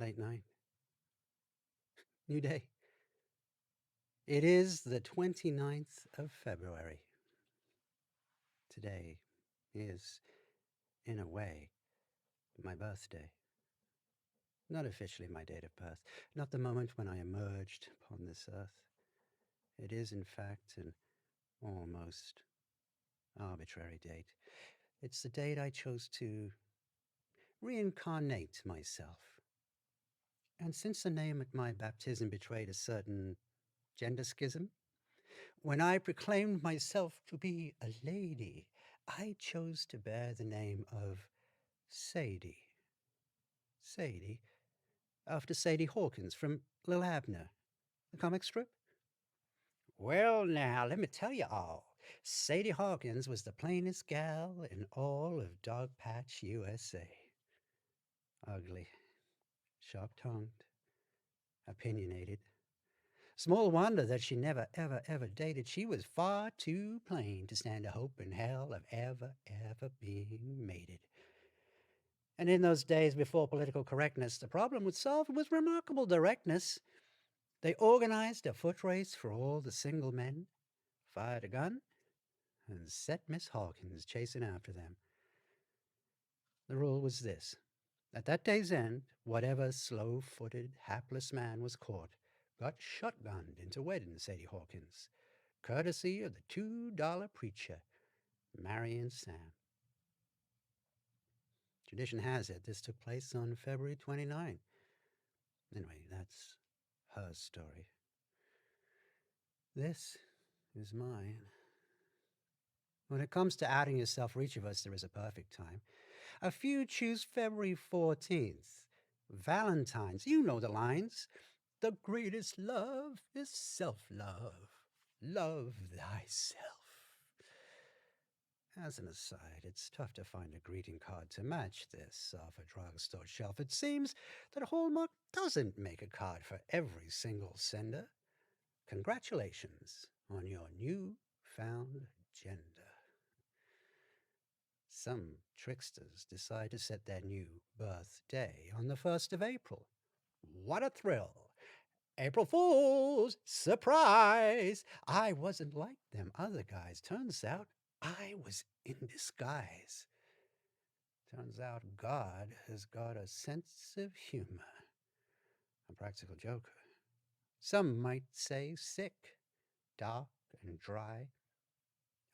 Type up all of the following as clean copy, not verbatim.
late night, new day. It is the 29th of February. Today is, in a way, my birthday. Not officially my date of birth, not the moment when I emerged upon this earth. It is, in fact, an almost arbitrary date. It's the date I chose to reincarnate myself. And since the name at my baptism betrayed a certain gender schism, when I proclaimed myself to be a lady, I chose to bear the name of Sadie. Sadie, after Sadie Hawkins from Lil Abner, the comic strip. Well, now, let me tell you all. Sadie Hawkins was the plainest gal in all of Dogpatch, USA. Ugly, sharp-tongued, opinionated. Small wonder that she never, ever dated. She was far too plain to stand a hope in hell of ever being mated. And in those days before political correctness, the problem was solved with remarkable directness. They organized a foot race for all the single men, fired a gun, and set Miss Hawkins chasing after them. The rule was this: at that day's end, whatever slow-footed, hapless man was caught got shotgunned into wedding Sadie Hawkins, courtesy of the $2 preacher, Marion Sam. Tradition has it this took place on February 29. Anyway, that's her story. This is mine. When it comes to outing yourself, for each of us, there is a perfect time. A few choose February 14th. Valentine's, you know the lines. The greatest love is self-love. Love thyself. As an aside, it's tough to find a greeting card to match this off a drugstore shelf. It seems that Hallmark doesn't make a card for every single sender. Congratulations on your newfound gender. Some tricksters decide to set their new birthday on the 1st of April. What a thrill! April Fools! Surprise! I wasn't like them other guys. Turns out I was in disguise. Turns out God has got a sense of humor. A practical joker. Some might say sick, dark and dry.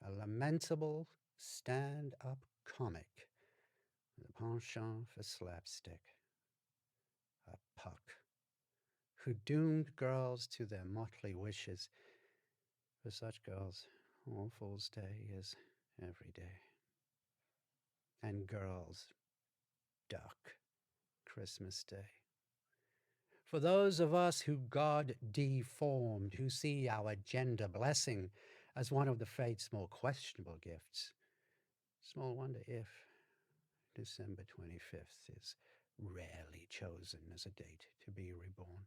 A lamentable stand-up comic with a penchant for slapstick. A puck who doomed girls to their motley wishes. For such girls, All Fool's Day is every day. And girls duck Christmas Day. For those of us who God deformed, who see our gender blessing as one of the fate's more questionable gifts, small wonder if December 25th is rarely chosen as a date to be reborn.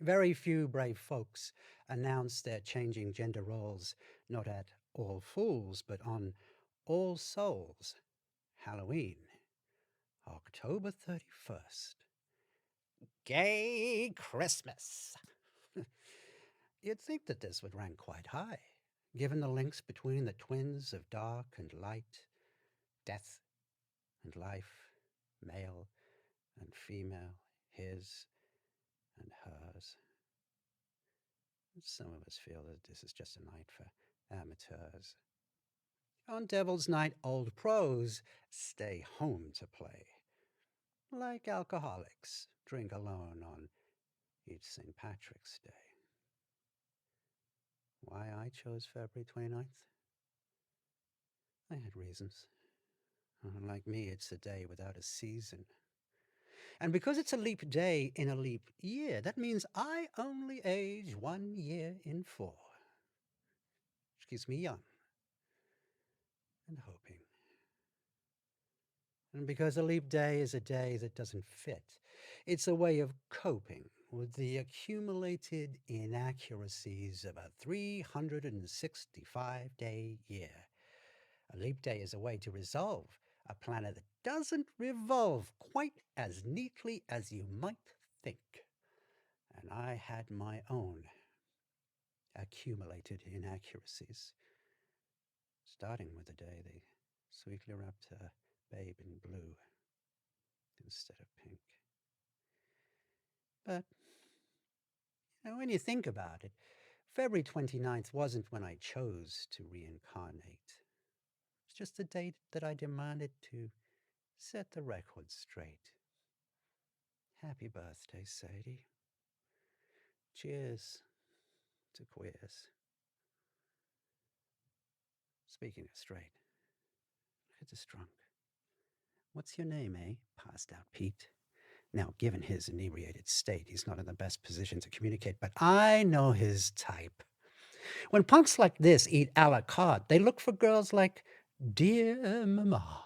Very few brave folks announce their changing gender roles, not at All Fools, but on All Souls, Halloween, October 31st. Gay Christmas! You'd think that this would rank quite high, given the links between the twins of dark and light, death and life, male and female, his and hers. Some of us feel that this is just a night for amateurs. On Devil's Night, old pros stay home to play. Like alcoholics, drink alone on each St. Patrick's Day. Why I chose February 29th? I had reasons. Like me, it's a day without a season. And because it's a leap day in a leap year, that means I only age 1 year in 4. Which keeps me young and hoping. And because a leap day is a day that doesn't fit, it's a way of coping with the accumulated inaccuracies of a 365-day year. A leap day is a way to resolve a planet that doesn't revolve quite as neatly as you might think. And I had my own accumulated inaccuracies, starting with the day they sweetly wrapped her babe in blue instead of pink. But, when you think about it, February 29th wasn't when I chose to reincarnate. It's just a date that I demanded to set the record straight. Happy birthday, Sadie. Cheers to queers. Speaking of straight, look at this drunk. What's your name, eh? Passed out Pete. Now, given his inebriated state, he's not in the best position to communicate, but I know his type. When punks like this eat a la carte, they look for girls like Dear Mama,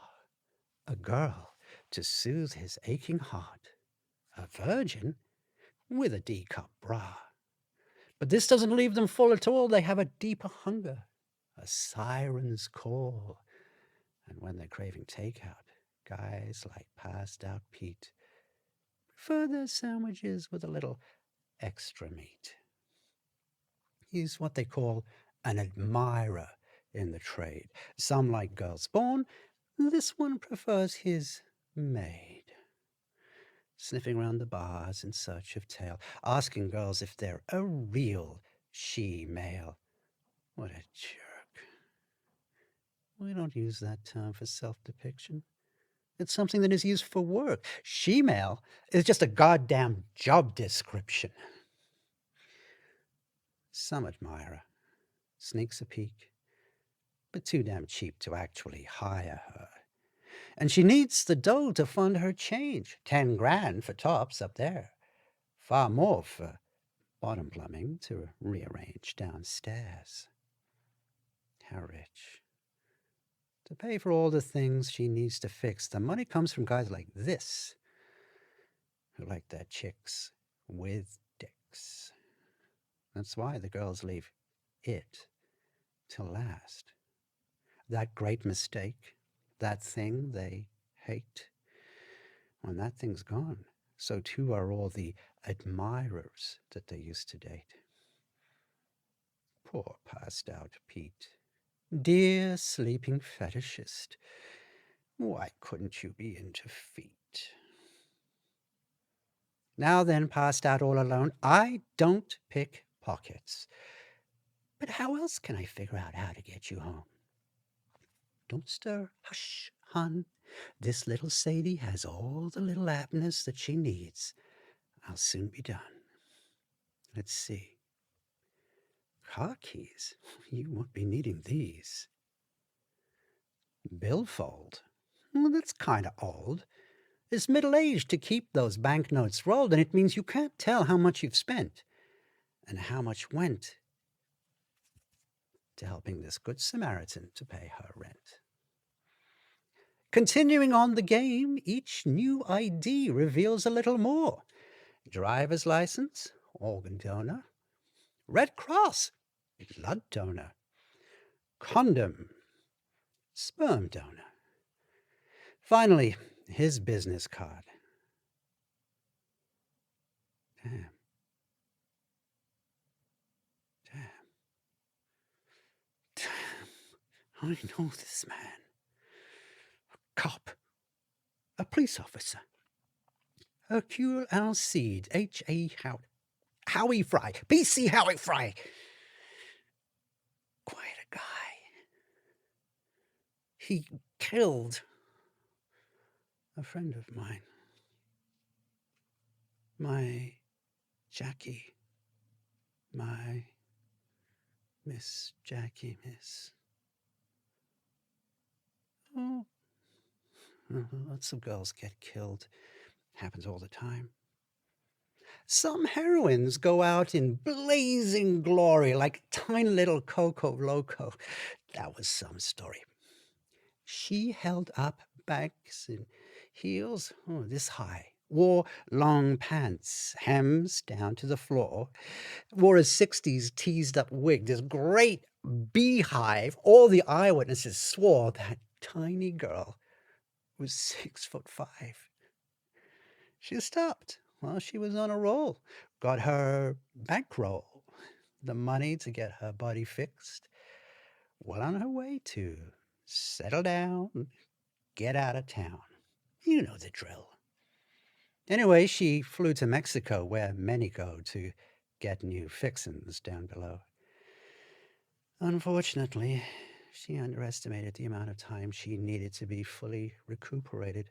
a girl to soothe his aching heart, a virgin with a D-cup bra. But this doesn't leave them full at all. They have a deeper hunger, a siren's call. And when they're craving takeout, guys like Passed Out Pete prefer their sandwiches with a little extra meat. He's what they call an admirer in the trade. Some like girls born. This one prefers his maid. Sniffing around the bars in search of tail, asking girls if they're a real she-male. What a jerk. We don't use that term for self-depiction. It's something that is used for work. She-male is just a goddamn job description. Some admirer sneaks a peek, but too damn cheap to actually hire her. And she needs the dough to fund her change. 10 grand for tops up there. Far more for bottom plumbing to rearrange downstairs. How rich. To pay for all the things she needs to fix, the money comes from guys like this, who like their chicks with dicks. That's why the girls leave it to last. That great mistake, that thing they hate, when that thing's gone, so too are all the admirers that they used to date. Poor Passed Out Pete. Dear sleeping fetishist, why couldn't you be into feet? Now then, Passed Out all alone, I don't pick pockets. But how else can I figure out how to get you home? Don't stir. Hush, hon. This little Sadie has all the little aptness that she needs. I'll soon be done. Let's see. Car keys? You won't be needing these. Billfold? Well, that's kind of old. It's middle-aged to keep those banknotes rolled, and it means you can't tell how much you've spent and how much went to helping this good Samaritan to pay her rent. Continuing on the game, each new ID reveals a little more. Driver's license, organ donor. Red Cross, blood donor. Condom, sperm donor. Finally, his business card. Damn. I know this man. A cop. A police officer. Hercule Alcide, H.A. Howie Fry. P.C. Howie Fry. Quite a guy. He killed a friend of mine. My Jackie. My Miss Jackie, miss. Oh, lots of girls get killed. Happens all the time. Some heroines go out in blazing glory like tiny little Coco Loco. That was some story. She held up banks in heels this high, wore long pants, hems down to the floor, wore a 60s teased-up wig, this great beehive. All the eyewitnesses swore that tiny girl was 6'5". She stopped while she was on a roll, got her bankroll, the money to get her body fixed, well on her way to settle down, get out of town. You know the drill. Anyway, she flew to Mexico, where many go to get new fixins down below. Unfortunately, she underestimated the amount of time she needed to be fully recuperated,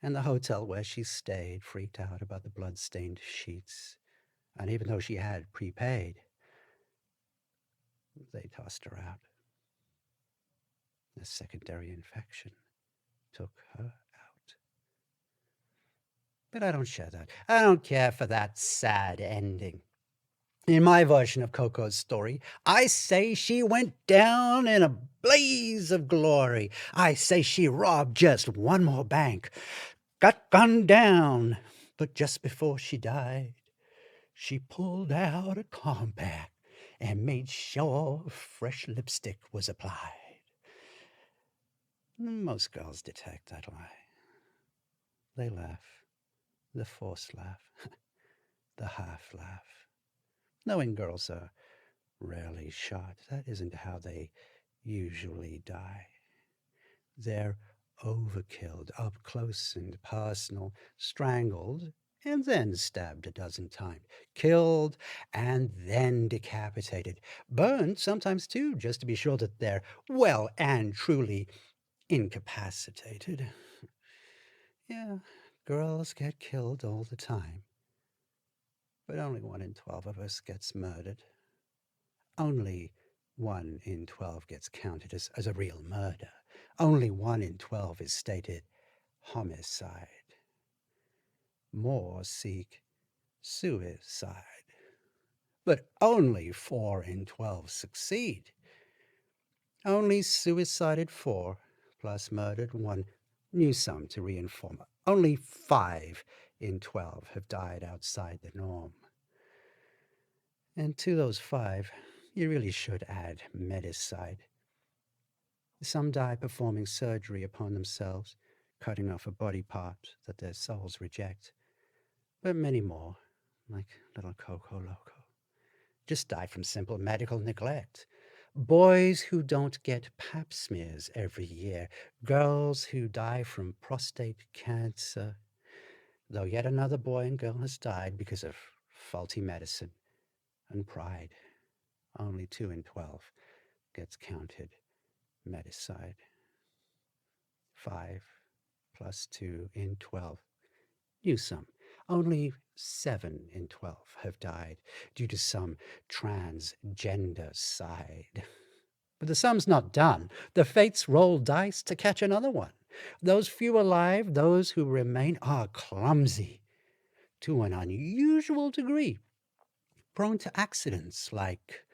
and the hotel where she stayed freaked out about the blood-stained sheets. And even though she had prepaid, they tossed her out. A secondary infection took her out. But I don't share that. I don't care for that sad ending. In my version of Coco's story, I say she went down in a blaze of glory. I say she robbed just one more bank, got gunned down, but just before she died, she pulled out a compact and made sure fresh lipstick was applied. Most girls detect that lie. They laugh, the forced laugh, the half laugh. Knowing girls are rarely shot, that isn't how they usually die. They're overkilled, up close and personal, strangled, and then stabbed a dozen times, killed, and then decapitated, burned sometimes too, just to be sure that they're well and truly incapacitated. Yeah, girls get killed all the time, but only 1 in 12 of us gets murdered. Only 1 in 12 gets counted as a real murder. Only 1 in 12 is stated homicide. More seek suicide. But only 4 in 12 succeed. Only suicided 4 plus murdered 1. Knew some to reinform. Only 5 in 12 have died outside the norm. And to those 5, you really should add medicide. Some die performing surgery upon themselves, cutting off a body part that their souls reject. But many more, like little Coco Loco, just die from simple medical neglect. Boys who don't get pap smears every year. Girls who die from prostate cancer. Though yet another boy and girl has died because of faulty medicine and pride. Only 2 in 12 gets counted medicide. 5 plus 2 in 12. Knew some. Only 7 in 12 have died due to some transgender side. But the sum's not done. The fates roll dice to catch another one. Those few alive, those who remain, are clumsy to an unusual degree, prone to accidents like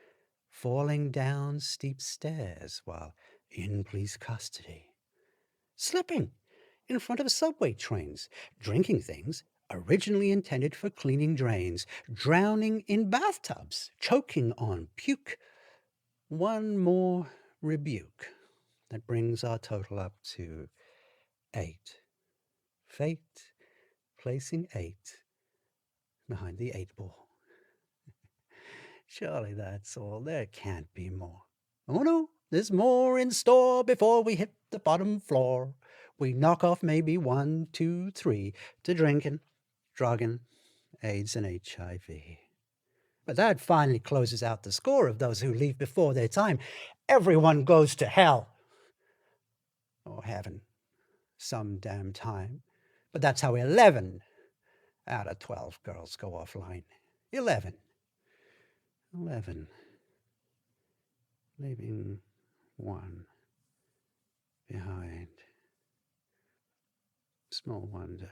falling down steep stairs while in police custody, slipping in front of subway trains, drinking things originally intended for cleaning drains, drowning in bathtubs, choking on puke. One more rebuke. That brings our total up to 8. Fate placing 8 behind the 8 ball. Surely that's all. There can't be more. Oh no, there's more in store before we hit the bottom floor. We knock off maybe 1, 2, 3 to drinking, drugging, AIDS, and HIV. But that finally closes out the score of those who leave before their time. Everyone goes to hell. Or heaven, some damn time. But that's how 11 out of 12 girls go offline. 11. Leaving 1 behind. Small wonder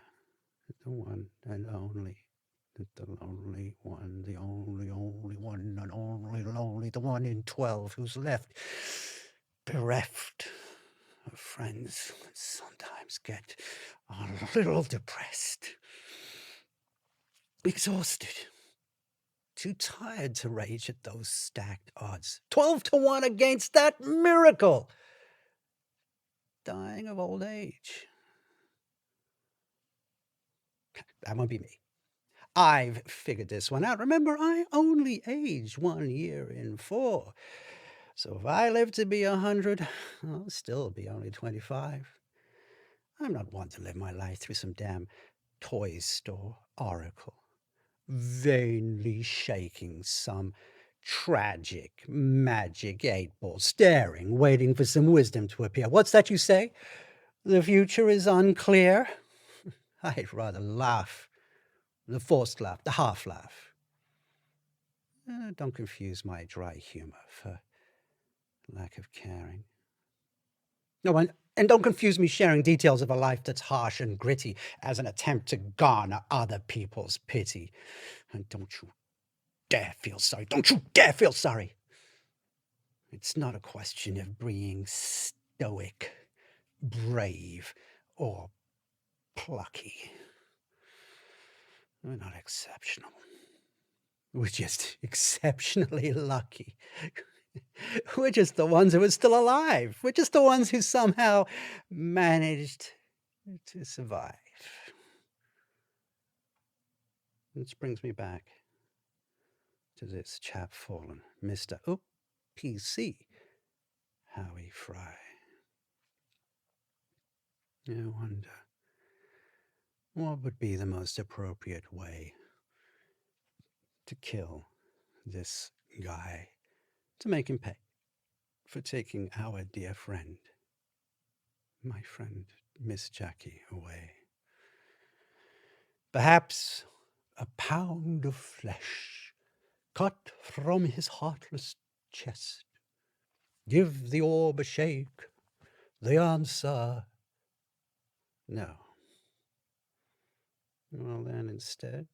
that the one and only, that the lonely one, the only one and only, the 1 in 12 who's left bereft of friends, sometimes get a little depressed, exhausted, too tired to rage at those stacked odds. 12 to 1 against that miracle. Dying of old age, That won't be me. I've figured this one out. Remember, I only aged 1 year in 4. So if I live to be 100, I'll still be only 25. I'm not one to live my life through some damn toy store oracle, vainly shaking some tragic magic 8-ball, staring, waiting for some wisdom to appear. What's that you say? The future is unclear? I'd rather laugh. The forced laugh, the half laugh. Don't confuse my dry humor for lack of caring. No, and don't confuse me sharing details of a life that's harsh and gritty as an attempt to garner other people's pity. And don't you dare feel sorry. Don't you dare feel sorry. It's not a question of being stoic, brave, or plucky. We're not exceptional. We're just exceptionally lucky. We're just the ones who are still alive. We're just the ones who somehow managed to survive. Which brings me back to this chap fallen, Mr. PC, Howie Fry. I wonder, what would be the most appropriate way to kill this guy, to make him pay for taking our dear friend, my friend Miss Jackie, away? Perhaps a pound of flesh cut from his heartless chest. Give the orb a shake. The answer, no. Well, then instead,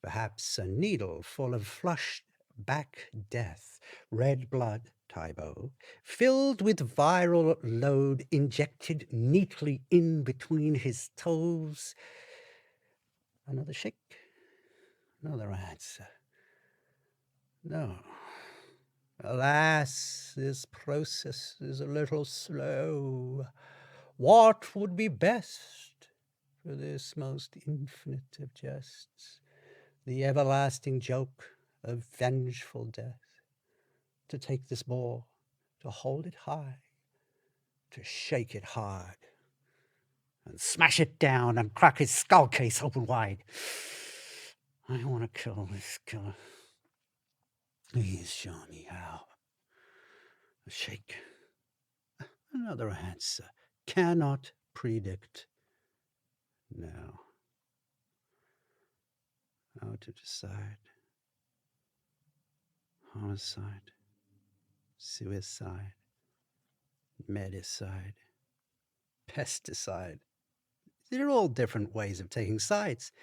perhaps a needle full of flushed back death, red blood, tybo, filled with viral load injected neatly in between his toes. Another shake, another answer. No. Alas, this process is a little slow. What would be best for this most infinite of jests, the everlasting joke of vengeful death? To take this ball, to hold it high, to shake it hard, and smash it down and crack his skull case open wide. I want to kill this killer. Please show me how. A shake. Another answer. Cannot predict. No. How to decide. Homicide. Suicide. Medicide. Pesticide. They're all different ways of taking sides.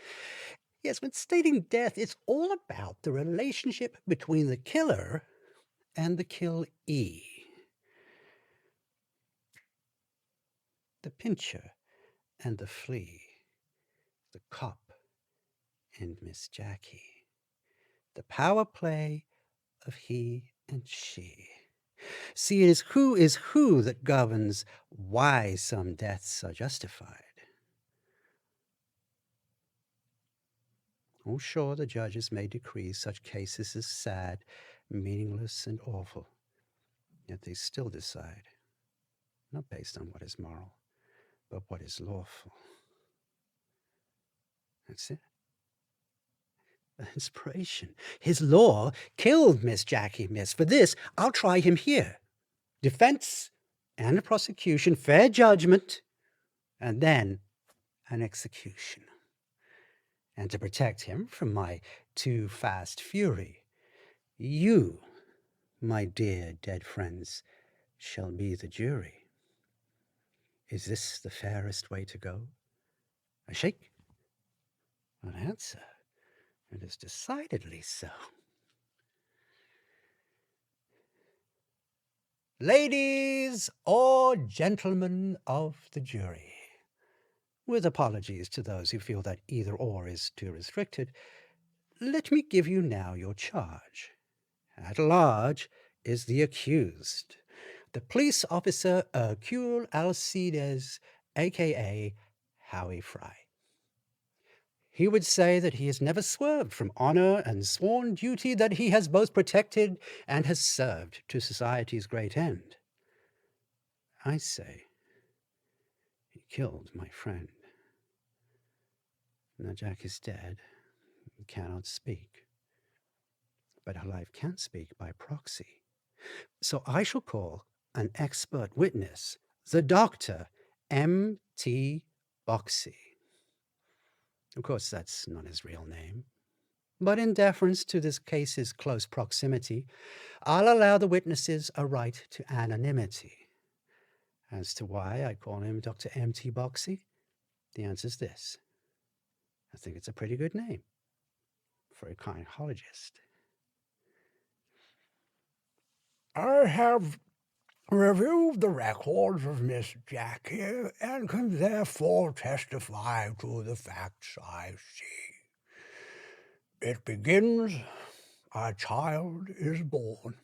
Yes, when stating death, it's all about the relationship between the killer and the killee. The pincher and the flea. The cop and Miss Jackie. The power play of he and she. See, it is who that governs why some deaths are justified. Oh, sure, the judges may decree such cases as sad, meaningless, and awful, yet they still decide, not based on what is moral, but what is lawful. That's it. Inspiration. His law killed Miss Jackie, miss. For this, I'll try him here. Defense and prosecution, fair judgment, and then an execution. And to protect him from my too fast fury, you, my dear dead friends, shall be the jury. Is this the fairest way to go? A shake? An answer. It is decidedly so. Ladies or gentlemen of the jury, with apologies to those who feel that either or is too restricted, let me give you now your charge. At large is the accused, the police officer Hercule Alcides, a.k.a. Howie Fry. he would say that he has never swerved from honor and sworn duty, that he has both protected and has served to society's great end. I say, he killed my friend. Now Jack is dead, he cannot speak. But her life can speak by proxy. So I shall call an expert witness, the Dr. M.T. Boxey. Of course, that's not his real name. But in deference to this case's close proximity, I'll allow the witnesses a right to anonymity. As to why I call him Dr. M.T. Boxey, the answer's this. I think it's a pretty good name for a gynecologist. I have reviewed the records of Miss Jackie and can therefore testify to the facts I see. It begins, a child is born.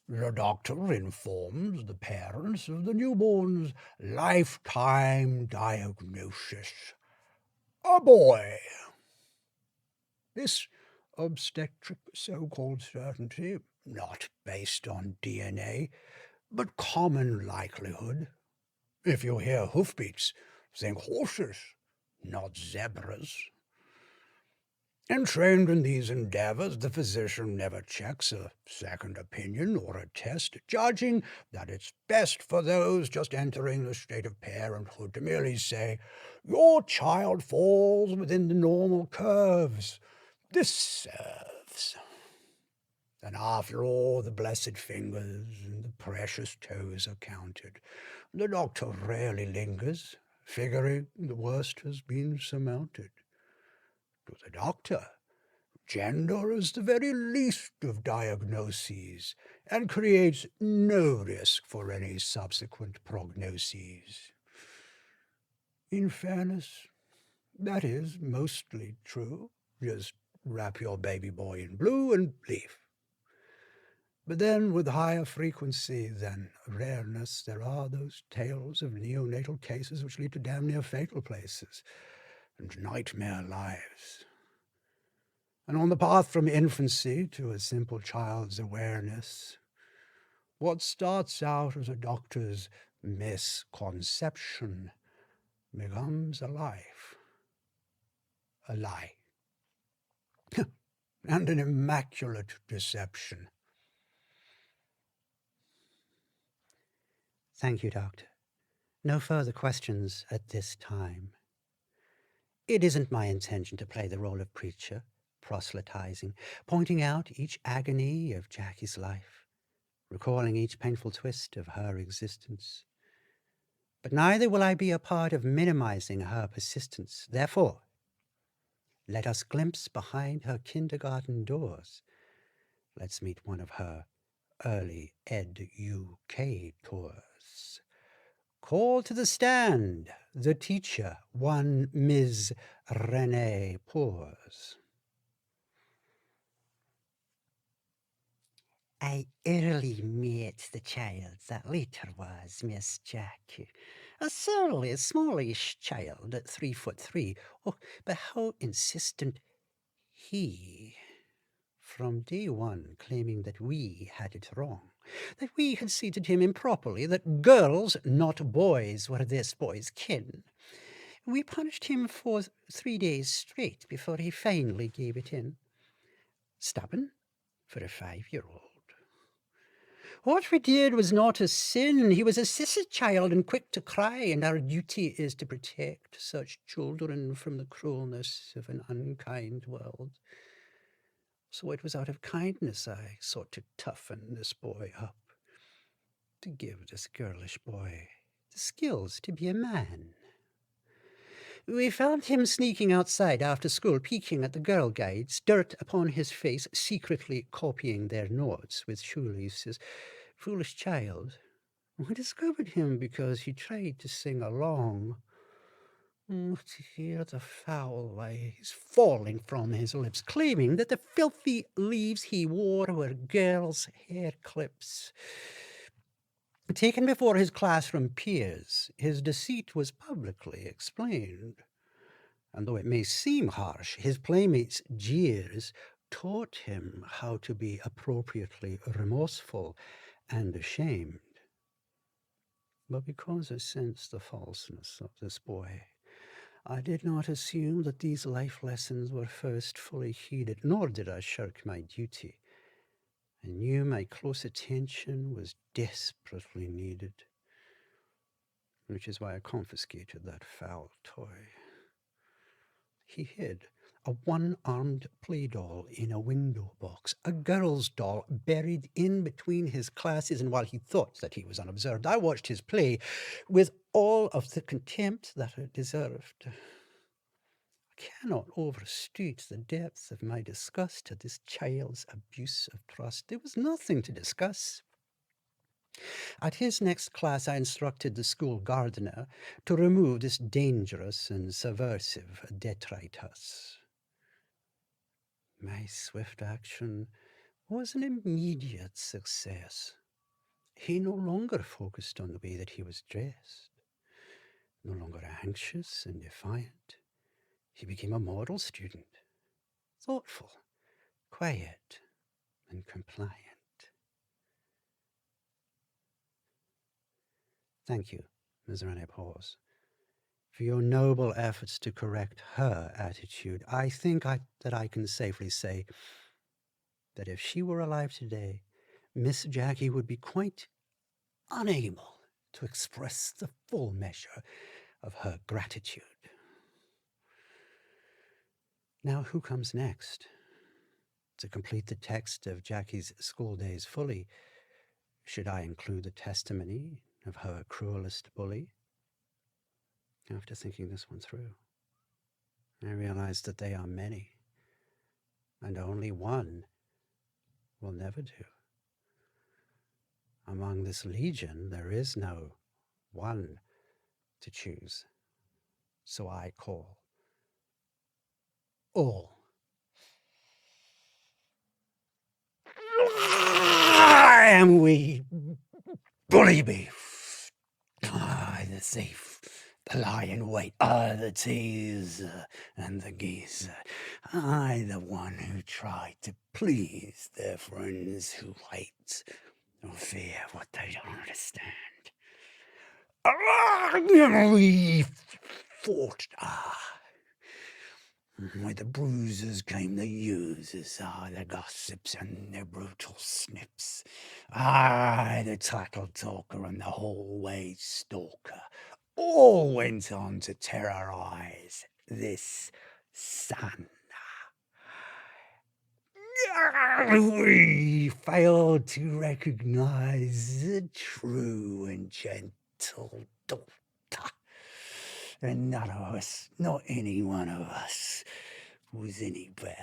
The doctor informs the parents of the newborn's lifetime diagnosis. A boy. This obstetric so-called certainty, not based on DNA, but common likelihood. If you hear hoofbeats, think horses, not zebras. And trained in these endeavors, the physician never checks a second opinion or a test, judging that it's best for those just entering the state of parenthood to merely say, your child falls within the normal curves. This serves. And after all the blessed fingers and the precious toes are counted, the doctor rarely lingers, figuring the worst has been surmounted. To the doctor, gender is the very least of diagnoses and creates no risk for any subsequent prognoses. In fairness, that is mostly true. Just wrap your baby boy in blue and leave. But then, with higher frequency than rareness, there are those tales of neonatal cases which lead to damn near fatal places and nightmare lives. And on the path from infancy to a simple child's awareness, what starts out as a doctor's misconception becomes a life, a lie, and an immaculate deception. Thank you, Doctor. No further questions at this time. It isn't my intention to play the role of preacher, proselytizing, pointing out each agony of Jackie's life, recalling each painful twist of her existence. But neither will I be a part of minimizing her persistence. Therefore, let us glimpse behind her kindergarten doors. Let's meet one of her early Ed UK tours. Call to the stand the teacher, one Ms. Renee Poors. I early met the child that later was Miss Jackie. A surly, smallish child at 3'3". Oh, but how insistent he, from day one, claiming that we had it wrong, that we had seated him improperly, that girls, not boys, were this boy's kin. We punished him for 3 days straight before he finally gave it in. Stubborn for a 5-year-old. What we did was not a sin. He was a sissy child and quick to cry, and our duty is to protect such children from the cruelness of an unkind world. So it was out of kindness I sought to toughen this boy up, to give this girlish boy the skills to be a man. We found him sneaking outside after school, peeking at the girl guides, dirt upon his face, secretly copying their notes with shoelaces. Foolish child. We discovered him because he tried to sing along. To hear the foul lies falling from his lips, claiming that the filthy leaves he wore were girls' hair clips. Taken before his classroom peers, his deceit was publicly explained. And though it may seem harsh, his playmates' jeers taught him how to be appropriately remorseful and ashamed. But because I sensed the falseness of this boy, I did not assume that these life lessons were first fully heeded, nor did I shirk my duty. I knew my close attention was desperately needed, which is why I confiscated that foul toy. He hid a one-armed play doll in a window box, a girl's doll buried in between his classes, and while he thought that he was unobserved, I watched his play with all of the contempt that it deserved. I cannot overstate the depth of my disgust at this child's abuse of trust. There was nothing to discuss. At his next class, I instructed the school gardener to remove this dangerous and subversive detritus. My swift action was an immediate success. He no longer focused on the way that he was dressed, no longer anxious and defiant. He became a model student, thoughtful, quiet, and compliant. Thank you, Ms. Rene Pause, for your noble efforts to correct her attitude. I think that I can safely say that if she were alive today, Miss Jackie would be quite unable to express the full measure of her gratitude. Now, who comes next? To complete the text of Jackie's school days fully, should I include the testimony of her cruelest bully? After thinking this one through, I realized that they are many, and only one will never do. Among this legion, there is no one to choose, so I call all. I am we, bully beef. I, the thief, the lie in wait, I, the tease and the geese. I, the one who tried to please their friends who hate or fear what they don't understand. We fought, with the bruisers came the users, the gossips and their brutal snips. The title talker and the hallway stalker all went on to terrorize this son. We failed to recognize the true and gentle daughter. And none of us, not any one of us, was any better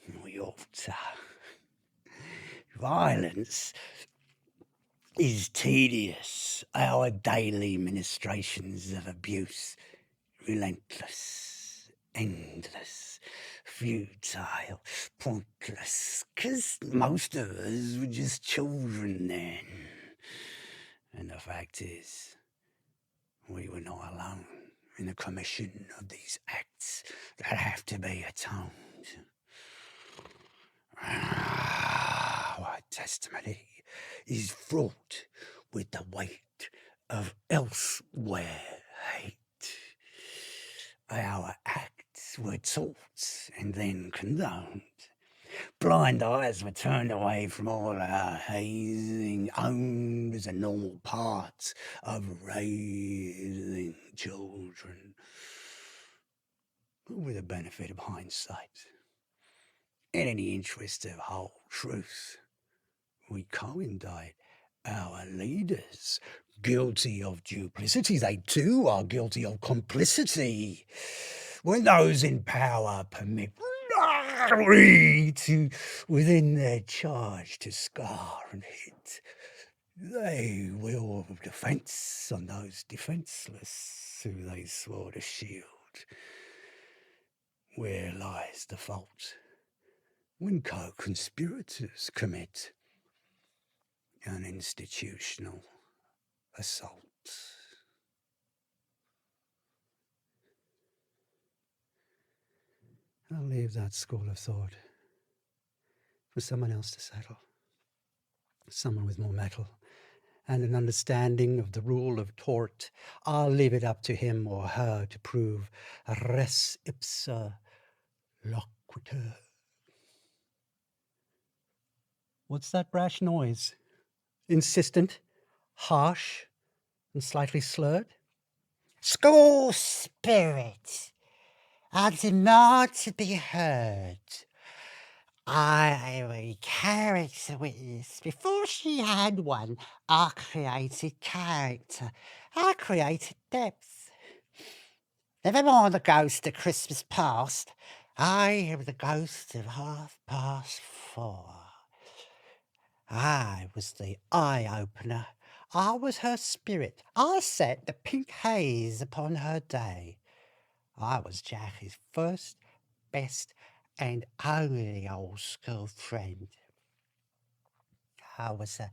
than we ought to. Violence is tedious. Our daily ministrations of abuse, relentless, endless, futile, pointless, 'cause most of us were just children then. And the fact is, we were not alone in the commission of these acts that have to be atoned. Our testimony is fraught with the weight of elsewhere hate. Our acts were taught and then condoned. Blind eyes were turned away from all our hazing, owned as a normal part of raising children. With the benefit of hindsight, and in the interest of whole truth, we co-indict our leaders. Guilty of duplicity, they too are guilty of complicity. When those in power permit to within their charge to scar and hit, they will defence on those defenceless who they swore to shield. Where lies the fault? When co-conspirators commit an institutional assault. I'll leave that school of thought for someone else to settle. Someone with more mettle and an understanding of the rule of tort. I'll leave it up to him or her to prove res ipsa loquitur. What's that brash noise? Insistent, harsh, and slightly slurred? School spirit, I demand to be heard. I am a character witness. Before she had one, I created character. I created depth. Never mind the ghost of Christmas past. I am the ghost of 4:30. I was the eye-opener. I was her spirit. I set the pink haze upon her day. I was Jackie's first, best, and only old school friend. I was a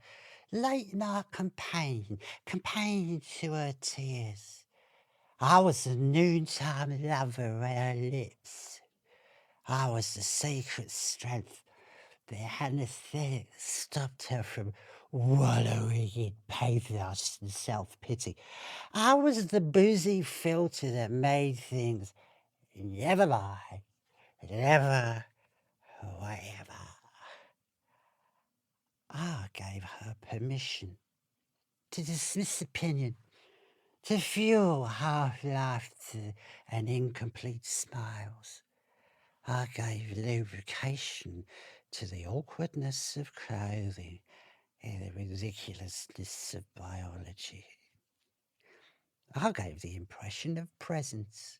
late-night companion to her tears. I was the noontime lover at her lips. I was the secret strength, the anesthetic that stopped her from wallowing in pathos and self-pity. I was the boozy filter that made things never mind, never, whatever. I gave her permission to dismiss opinion, to fuel half laughter and incomplete smiles. I gave lubrication to the awkwardness of clothing and the ridiculousness of biology. I gave the impression of presence.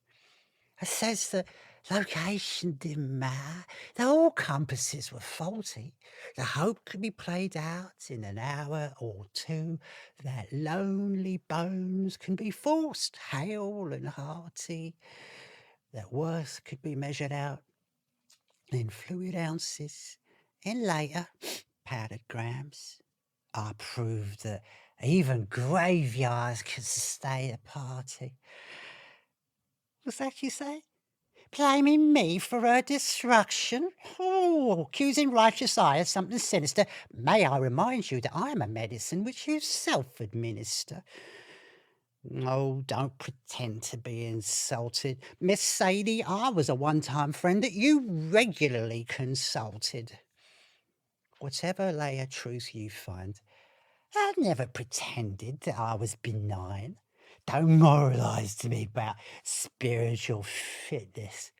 I says that location didn't matter, that all compasses were faulty, the hope could be played out in an hour or two, that lonely bones can be forced hale and hearty, that worth could be measured out in fluid ounces, and later powdered grams. I proved that even graveyards could sustain a party. What's that you say? Blaming me for her destruction? Oh, accusing righteous eye of something sinister. May I remind you that I am a medicine which you self-administer. Oh, don't pretend to be insulted. Miss Sadie, I was a one-time friend that you regularly consulted. Whatever layer truth you find, I never pretended that I was benign. Don't moralize to me about spiritual fitness.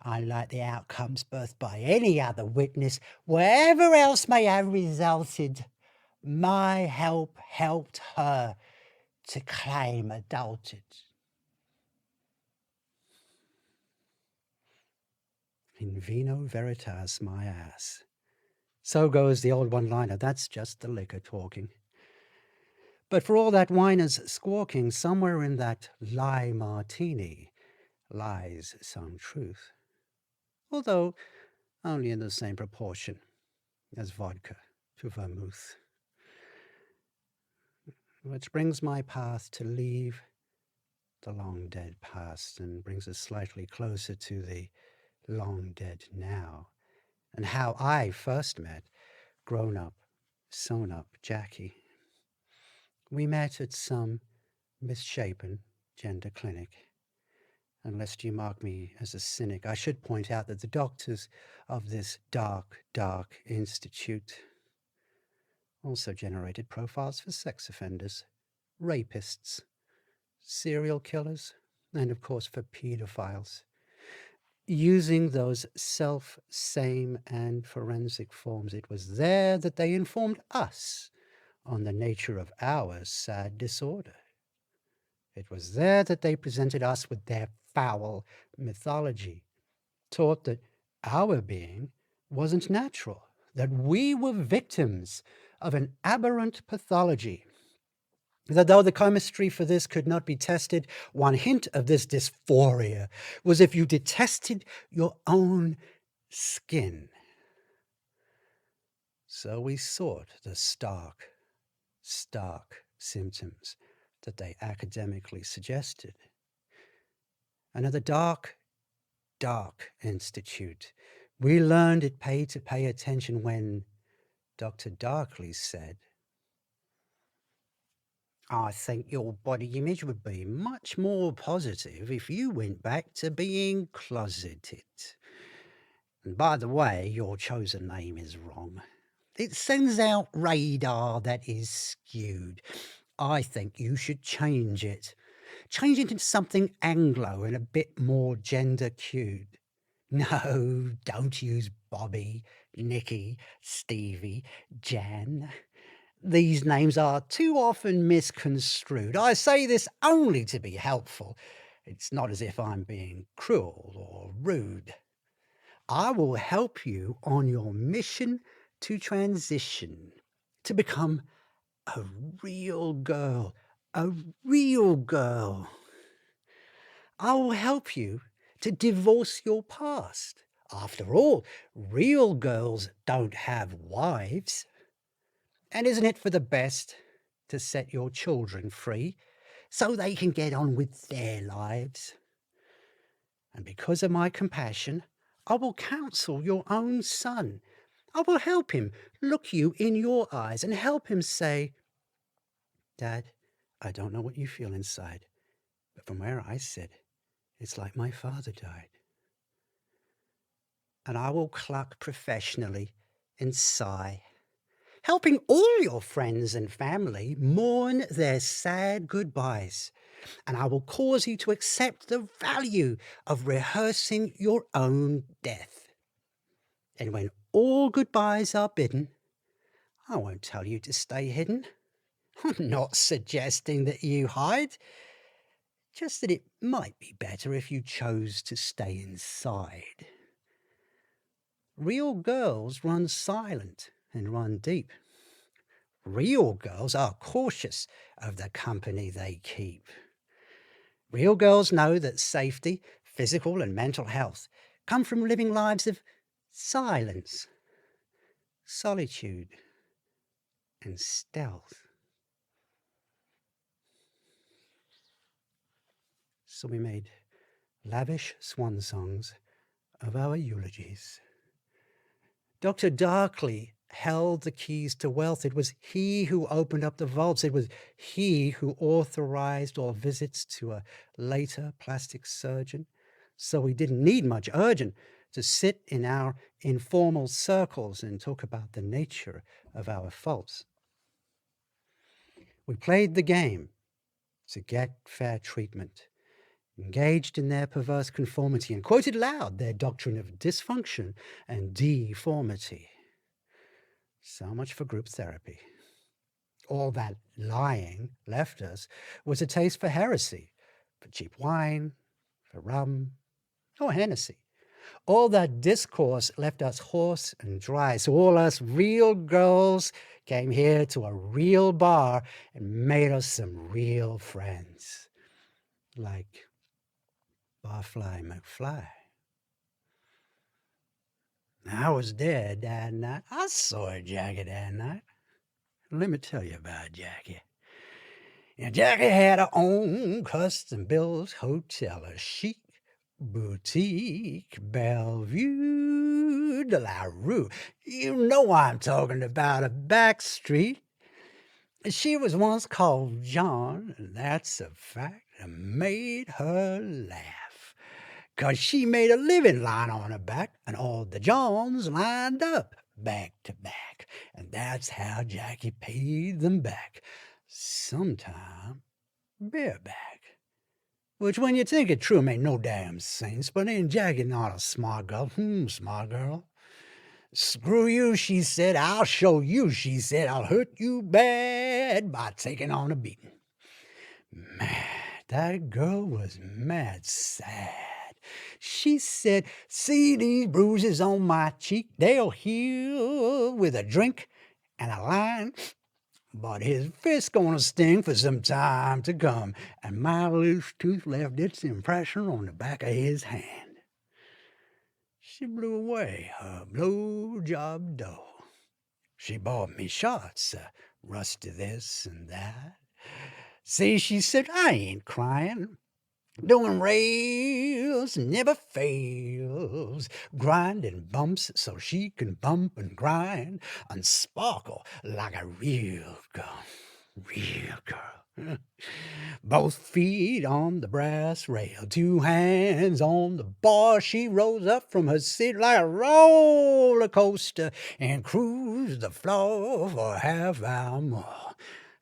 Unlike the outcomes birthed by any other witness, wherever else may have resulted, my help helped her to claim adulthood. In vino veritas, my ass. So goes the old one-liner. That's just the liquor talking. But for all that wine is squawking, somewhere in that lie martini lies some truth. Although only in the same proportion as vodka to vermouth. Which brings my path to leave the long dead past and brings us slightly closer to the long dead now, and how I first met grown up, sewn up Jackie. We met at some misshapen gender clinic. And lest you mark me as a cynic, I should point out that the doctors of this dark, dark institute also generated profiles for sex offenders, rapists, serial killers, and of course for pedophiles. Using those self-same and forensic forms, it was there that they informed us on the nature of our sad disorder. It was there that they presented us with their foul mythology, taught that our being wasn't natural, that we were victims of an aberrant pathology, that though the chemistry for this could not be tested, one hint of this dysphoria was if you detested your own skin. So we sought the stark, stark symptoms that they academically suggested. And at the dark, dark institute. We learned it paid to pay attention when Dr. Darkly said, I think your body image would be much more positive if you went back to being closeted. And by the way, your chosen name is wrong. It sends out radar that is skewed. I think you should change it. Change it into something Anglo and a bit more gender cued. No, don't use Bobby, Nicky, Stevie, Jan. These names are too often misconstrued. I say this only to be helpful. It's not as if I'm being cruel or rude. I will help you on your mission to transition, to become a real girl, a real girl. I will help you to divorce your past. After all, real girls don't have wives. And isn't it for the best to set your children free so they can get on with their lives? And because of my compassion, I will counsel your own son. I will help him look you in your eyes and help him say, Dad, I don't know what you feel inside, but from where I sit, it's like my father died. And I will cluck professionally and sigh, helping all your friends and family mourn their sad goodbyes. And I will cause you to accept the value of rehearsing your own death. And when all goodbyes are bidden, I won't tell you to stay hidden. I'm not suggesting that you hide, just that it might be better if you chose to stay inside. Real girls run silent and run deep. Real girls are cautious of the company they keep. Real girls know that safety, physical and mental health, come from living lives of silence, solitude, and stealth. So we made lavish swan songs of our eulogies. Dr. Darkly held the keys to wealth. It was he who opened up the vaults. It was he who authorized all visits to a later plastic surgeon. So we didn't need much urgent to sit in our informal circles and talk about the nature of our faults. We played the game to get fair treatment, engaged in their perverse conformity, and quoted loud their doctrine of dysfunction and deformity. So much for group therapy. All that lying left us was a taste for heresy, for cheap wine, for rum, or Hennessy. All that discourse left us hoarse and dry, so all us real girls came here to a real bar and made us some real friends, like Barfly McFly. I was there that night. I saw Jackie that night. Let me tell you about Jackie. Jackie had her own custom-built hotel, a chic boutique, Bellevue de la Rue. You know I'm talking about a back street. She was once called John, and that's a fact that made her laugh. 'Cause she made a living lying on her back, and all the Johns lined up back to back. And that's how Jackie paid them back, sometime bareback. Which, when you think it true, made no damn sense. But ain't Jackie not a smart girl? Smart girl. Screw you, she said. I'll show you, she said. I'll hurt you bad by taking on a beating. Man, that girl was mad sad. She said, see these bruises on my cheek? They'll heal with a drink and a line. But his fist's gonna sting for some time to come, and my loose tooth left its impression on the back of his hand. She blew away her blowjob dough. She bought me shots, rusty this and that. See, she said, I ain't crying. Doing rails never fails, grinding bumps so she can bump and grind and sparkle like a real girl. Real girl. Both feet on the brass rail, 2 hands on the bar. She rose up from her seat like a roller coaster and cruised the floor for a half hour more,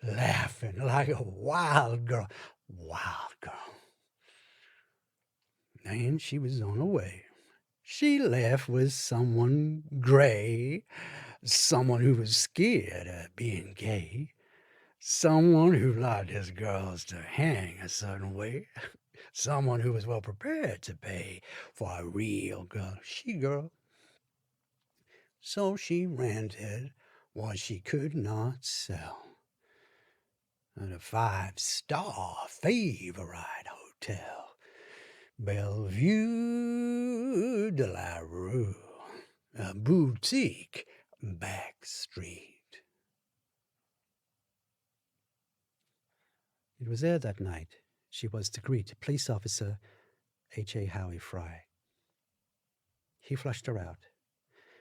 laughing like a wild girl. Wild girl. And she was on her way. She left with someone gray, someone who was scared of being gay, someone who liked his girls to hang a certain way, someone who was well prepared to pay for a real girl, she-girl. So she rented what she could not sell at a 5-star favorite hotel, Bellevue de la Rue, a boutique back street. It was there that night she was to greet Police Officer H.A. Howie Fry. He flushed her out,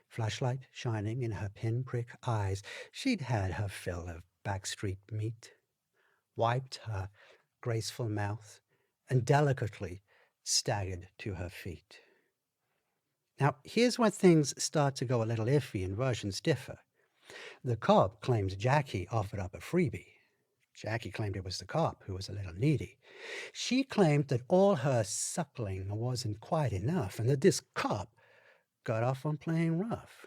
flashlight shining in her pinprick eyes. She'd had her fill of backstreet meat, wiped her graceful mouth, and delicately staggered to her feet. Now, here's where things start to go a little iffy and versions differ. The cop claims Jackie offered up a freebie. Jackie claimed it was the cop who was a little needy. She claimed that all her suckling wasn't quite enough and that this cop got off on playing rough.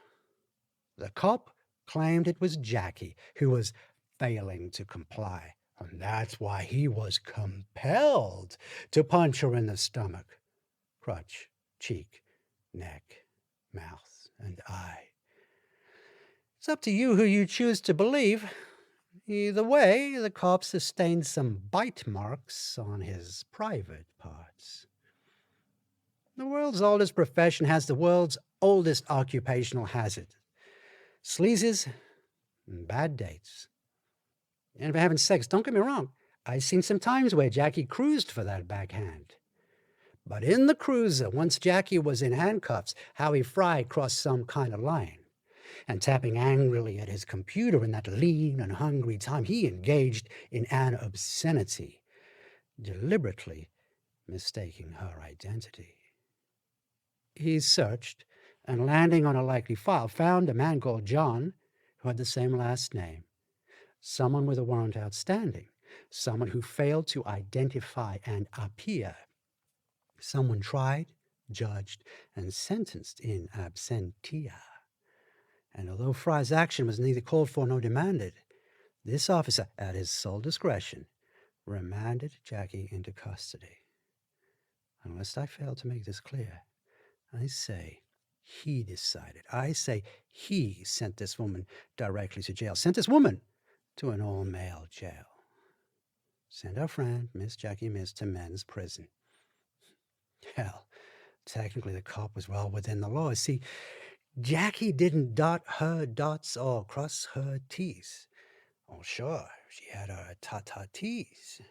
The cop claimed it was Jackie who was failing to comply, and that's why he was compelled to punch her in the stomach, crotch, cheek, neck, mouth, and eye. It's up to you who you choose to believe. Either way, the cop sustained some bite marks on his private parts. The world's oldest profession has the world's oldest occupational hazard: sleazes and bad dates. And for heaven's sakes, don't get me wrong, I've seen some times where Jackie cruised for that backhand. But in the cruiser, once Jackie was in handcuffs, Howie Fry crossed some kind of line. And tapping angrily at his computer in that lean and hungry time, he engaged in an obscenity, deliberately mistaking her identity. He searched, and landing on a likely file, found a man called John who had the same last name, someone with a warrant outstanding, someone who failed to identify and appear, someone tried, judged, and sentenced in absentia. And although Fry's action was neither called for nor demanded, this officer, at his sole discretion, remanded Jackie into custody. Unless I fail to make this clear, I say he decided. I say he sent this woman directly to jail, sent this woman to an all-male jail. Send our friend, Miss Jackie Miss, to men's prison. Hell, technically the cop was well within the law. See, Jackie didn't dot her dots or cross her T's. Oh, sure, she had her ta-ta-T's.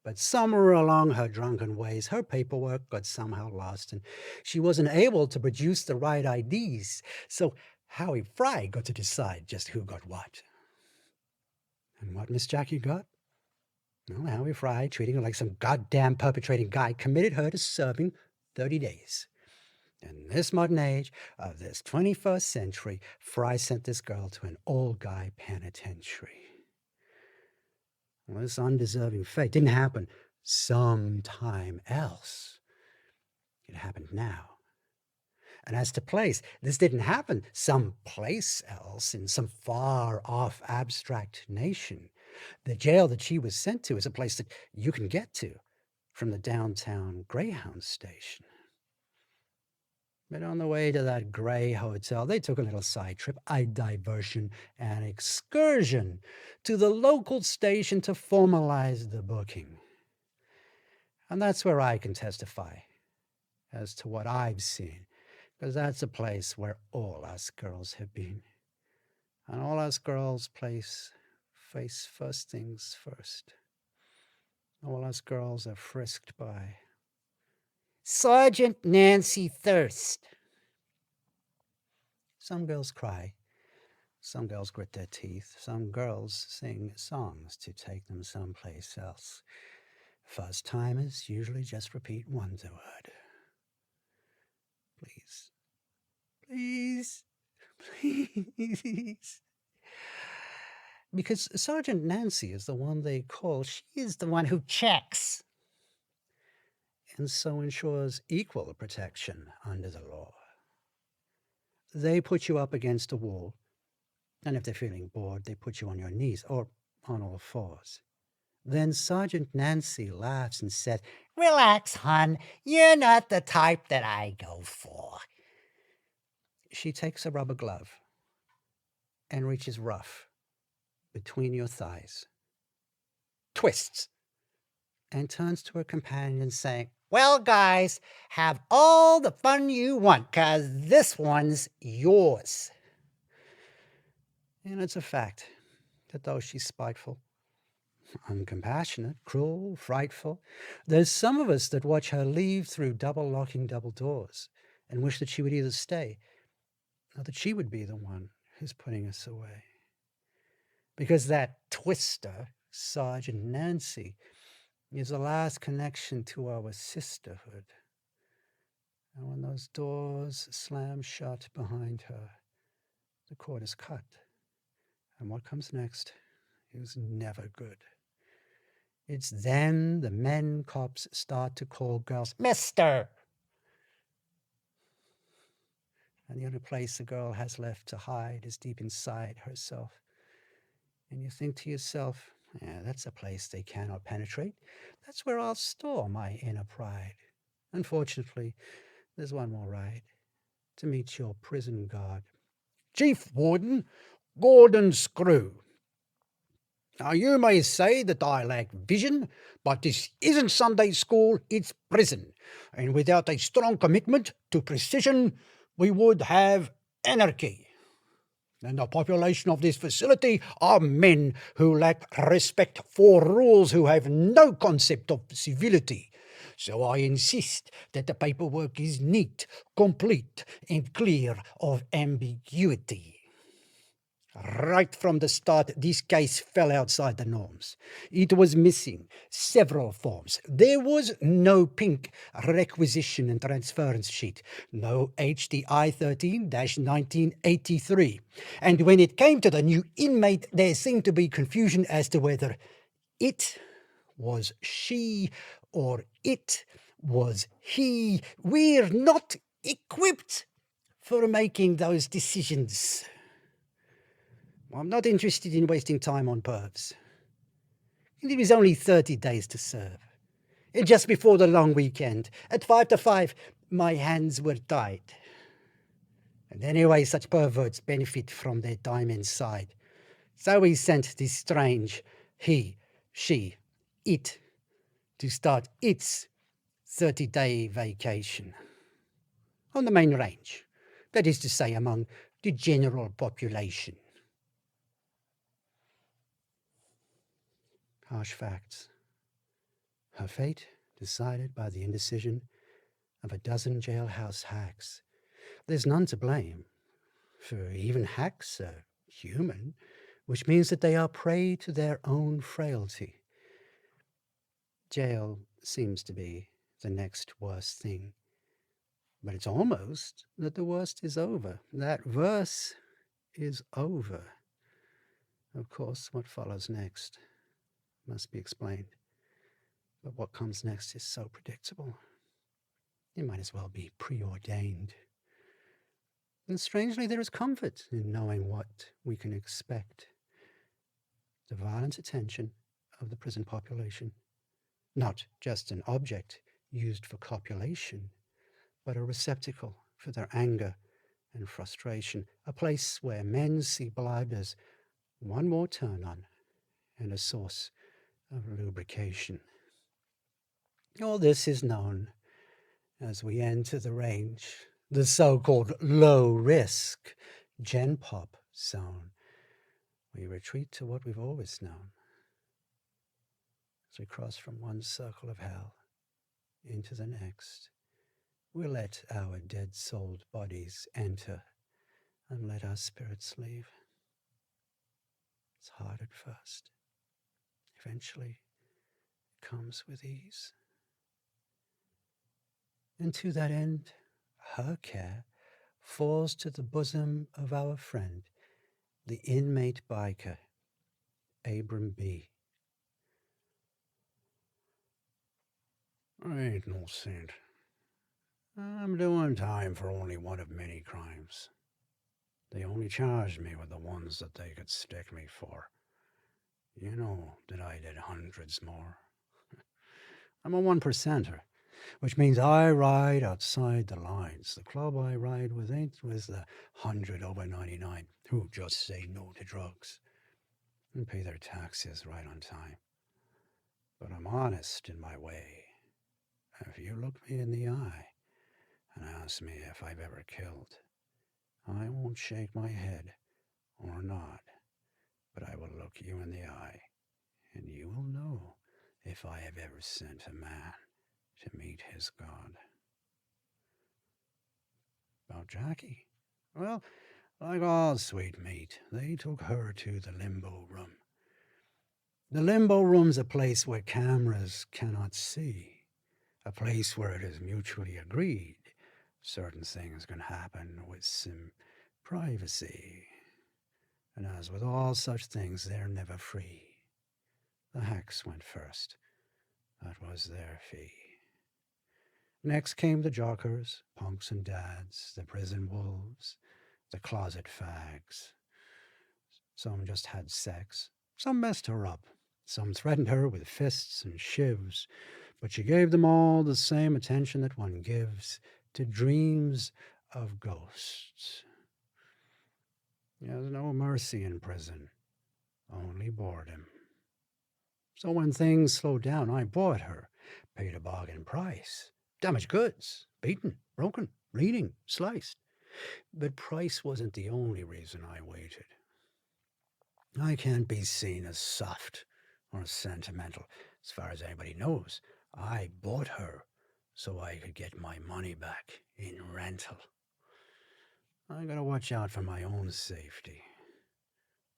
But somewhere along her drunken ways, her paperwork got somehow lost, and she wasn't able to produce the right IDs. So Howie Fry got to decide just who got what. And what Miss Jackie got? Well, Howie Fry, treating her like some goddamn perpetrating guy, committed her to serving 30 days. In this modern age of this 21st century, Fry sent this girl to an all-guy penitentiary. Well, this undeserving fate didn't happen sometime else. It happened now. And as to place, this didn't happen someplace else in some far-off abstract nation. The jail that she was sent to is a place that you can get to from the downtown Greyhound station. But on the way to that gray hotel, they took a little side trip, a diversion, an excursion to the local station to formalize the booking. And that's where I can testify as to what I've seen, because that's a place where all us girls have been. And all us girls face first things first. All us girls are frisked by Sergeant Nancy Thirst. Some girls cry. Some girls grit their teeth. Some girls sing songs to take them someplace else. First-timers usually just repeat one word. Please. Please. Please. Because Sergeant Nancy is the one they call. She is the one who checks and so ensures equal protection under the law. They put you up against a wall, and if they're feeling bored, they put you on your knees or on all fours. Then Sergeant Nancy laughs and says, Relax, hon. You're not the type that I go for. She takes a rubber glove and reaches rough between your thighs, twists, and turns to her companion saying, Well, guys, have all the fun you want, 'cause this one's yours. and it's a fact that though she's spiteful, uncompassionate, cruel, frightful, there's some of us that watch her leave through double-locking double doors and wish that she would either stay or that she would be the one who's putting us away. Because that twister, Sergeant Nancy, is the last connection to our sisterhood. And when those doors slam shut behind her, the cord is cut. And what comes next is never good. It's then the men cops start to call girls Mister. and the only place the girl has left to hide is deep inside herself. And you think to yourself, yeah, that's a place they cannot penetrate. That's where I'll store my inner pride. Unfortunately, there's one more ride to meet your prison guard. Chief Warden Gordon Screw. Now, you may say that I lack vision, but this isn't Sunday school, it's prison. And without a strong commitment to precision, we would have anarchy. And the population of this facility are men who lack respect for rules, who have no concept of civility. So I insist that the paperwork is neat, complete, and clear of ambiguity. Right from the start, this case fell outside the norms. It was missing several forms. There was no pink requisition and transference sheet, no HDI 13-1983. And when it came to the new inmate, there seemed to be confusion as to whether it was she or it was he. We're not equipped for making those decisions. I'm not interested in wasting time on pervs. It was only 30 days to serve. And just before the long weekend, at 5 to 5, my hands were tied. And anyway, such perverts benefit from their time inside. So we sent this strange he, she, it to start its 30-day vacation on the main range. That is to say, among the general population. Harsh facts. Her fate decided by the indecision of a dozen jailhouse hacks. There's none to blame, for even hacks are human, which means that they are prey to their own frailty. Jail seems to be the next worst thing, but it's almost that the worst is over. That verse is over. Of course, what follows next must be explained. But what comes next is so predictable. It might as well be preordained. And strangely, there is comfort in knowing what we can expect. The violent attention of the prison population, not just an object used for copulation, but a receptacle for their anger and frustration, a place where men see blood as one more turn-on and a source of lubrication. All this is known as we enter the range, the so-called low-risk Gen Pop zone. We retreat to what we've always known as we cross from one circle of hell into the next. We let our dead-souled bodies enter and let our spirits leave. It's hard at first. Eventually, it comes with ease. And to that end, her care falls to the bosom of our friend, the inmate biker, Abram B. I ain't no saint. I'm doing time for only one of many crimes. They only charged me with the ones that they could stick me for. You know that I did hundreds more. I'm a 1%er, which means I ride outside the lines. The club I ride with ain't with the 100 over 99 who just say no to drugs and pay their taxes right on time. But I'm honest in my way. If you look me in the eye and ask me if I've ever killed, I won't shake my head or nod, but I will look you in the eye, and you will know if I have ever sent a man to meet his God. About Jackie? Well, like all sweet meat, they took her to the limbo room. The limbo room's a place where cameras cannot see, a place where it is mutually agreed certain things can happen with some privacy. And as with all such things, they're never free. The hacks went first. That was their fee. Next came the jockers, punks and dads, the prison wolves, the closet fags. Some just had sex. Some messed her up. Some threatened her with fists and shivs. But she gave them all the same attention that one gives to dreams of ghosts. There's no mercy in prison, only boredom. So when things slowed down, I bought her, paid a bargain price. Damaged goods, beaten, broken, bleeding, sliced. But price wasn't the only reason I waited. I can't be seen as soft or sentimental. As far as anybody knows, I bought her so I could get my money back in rental. I gotta watch out for my own safety.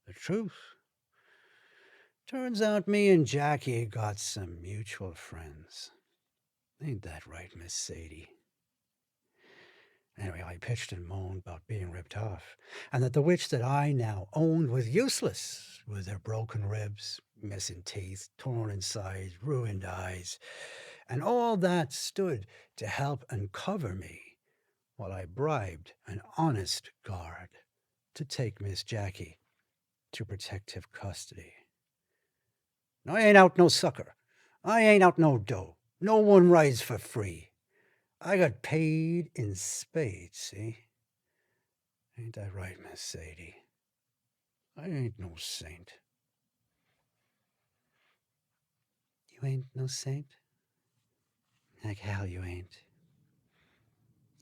The truth. Turns out me and Jackie got some mutual friends. Ain't that right, Miss Sadie? Anyway, I pitched and moaned about being ripped off, and that the witch that I now owned was useless, with her broken ribs, missing teeth, torn insides, ruined eyes, and all that stood to help uncover me, while I bribed an honest guard to take Miss Jackie to protective custody. I ain't out no sucker. I ain't out no dough. No one rides for free. I got paid in spades, see? Ain't that right, Miss Sadie? I ain't no saint. You ain't no saint? Like hell you ain't.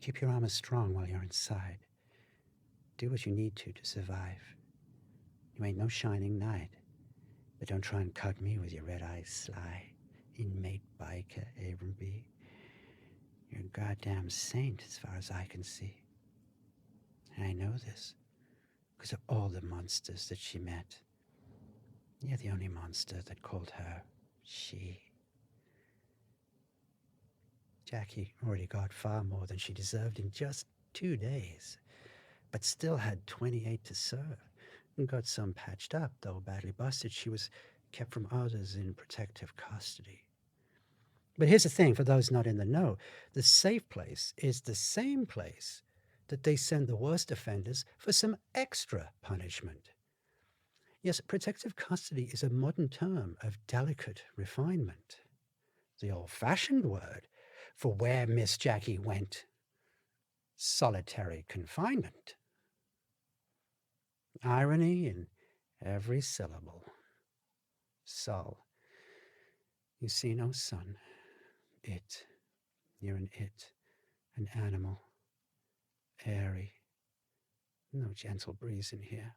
Keep your armor strong while you're inside. Do what you need to survive. You ain't no shining knight. But don't try and cut me with your red eyes sly, inmate biker Abram B. You're a goddamn saint as far as I can see. And I know this because of all the monsters that she met. You're the only monster that called her she. Jackie already got far more than she deserved in just 2 days, but still had 28 to serve, and got some patched up, though badly busted. She was kept from others in protective custody. But here's the thing, for those not in the know, the safe place is the same place that they send the worst offenders for some extra punishment. Yes, protective custody is a modern term of delicate refinement. The old-fashioned word for where Miss Jackie went, solitary confinement. Irony in every syllable. Sol, you see no sun. It, you're an it, an animal, airy, no gentle breeze in here.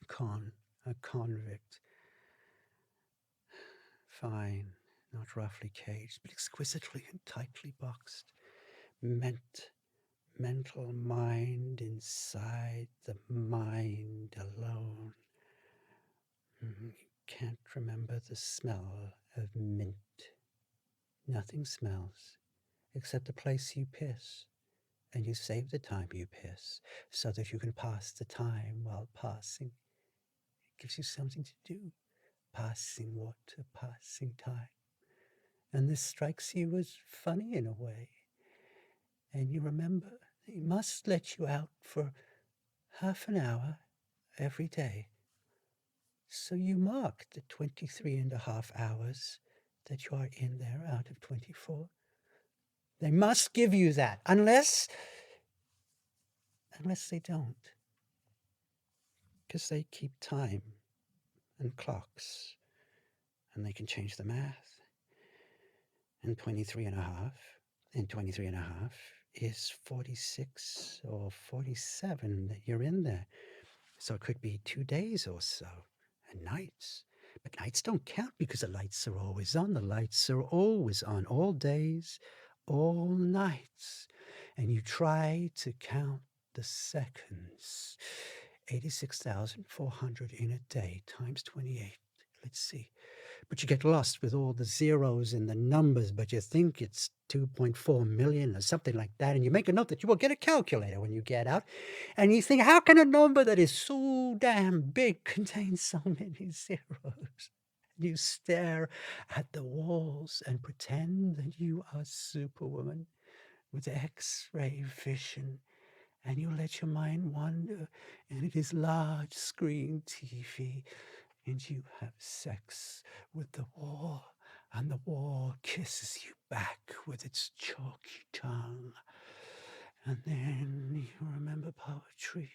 A convict. Fine, not roughly caged, but exquisitely and tightly boxed. mental mind inside the mind alone. You can't remember the smell of mint. Nothing smells except the place you piss, and you save the time you piss so that you can pass the time while passing. It gives you something to do. Passing water, passing time. And this strikes you as funny in a way. And you remember they must let you out for half an hour every day. So you mark the 23.5 hours that you are in there out of 24. They must give you that, unless they don't. Because they keep time and clocks, and they can change the math. And 23.5 and 23.5 is 46 or 47 that you're in there. So it could be 2 days or so, and nights. But nights don't count because the lights are always on. The lights are always on, all days, all nights. And you try to count the seconds. 86,400 in a day times 28. Let's see. But you get lost with all the zeros and the numbers, but you think it's 2.4 million or something like that. And you make a note that you will get a calculator when you get out. And you think, how can a number that is so damn big contain so many zeros? You stare at the walls and pretend that you are Superwoman with X-ray vision. And you let your mind wander, and it is large screen TV. And you have sex with the wall, and the wall kisses you back with its chalky tongue. And then you remember poetry,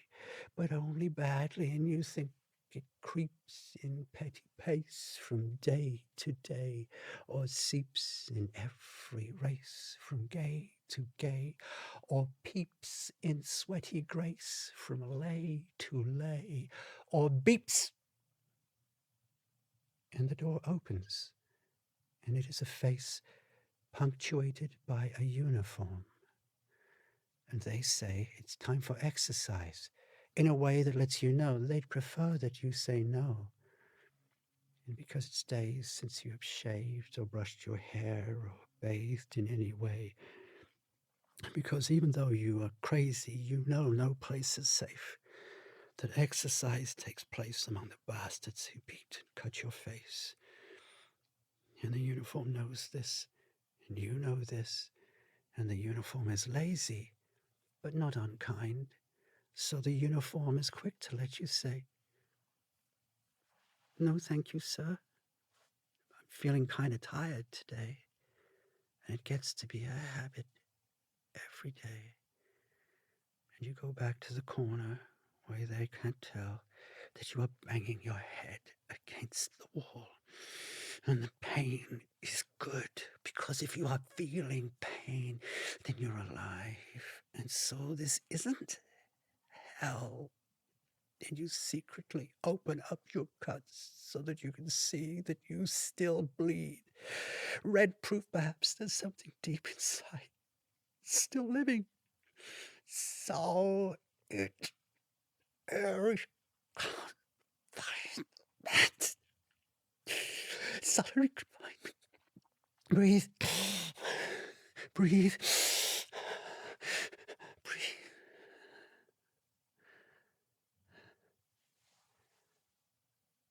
but only badly, and you think it creeps in petty pace from day to day, or seeps in every race from gay to gay, or peeps in sweaty grace from lay to lay, or beeps, and the door opens, and it is a face punctuated by a uniform. And they say it's time for exercise in a way that lets you know they'd prefer that you say no. And because it's days since you have shaved or brushed your hair or bathed in any way, because even though you are crazy, you know no place is safe, that exercise takes place among the bastards who beat and cut your face. And the uniform knows this, and you know this, and the uniform is lazy, but not unkind. So the uniform is quick to let you say, no, thank you, sir. I'm feeling kind of tired today. And it gets to be a habit every day. And you go back to the corner where they can't tell that you are banging your head against the wall. And the pain is good, because if you are feeling pain, then you're alive. And so this isn't hell. And you secretly open up your cuts so that you can see that you still bleed. Red proof, perhaps, there's something deep inside, still living. So it is confinement. Solitary confinement. Breathe. Breathe. Breathe.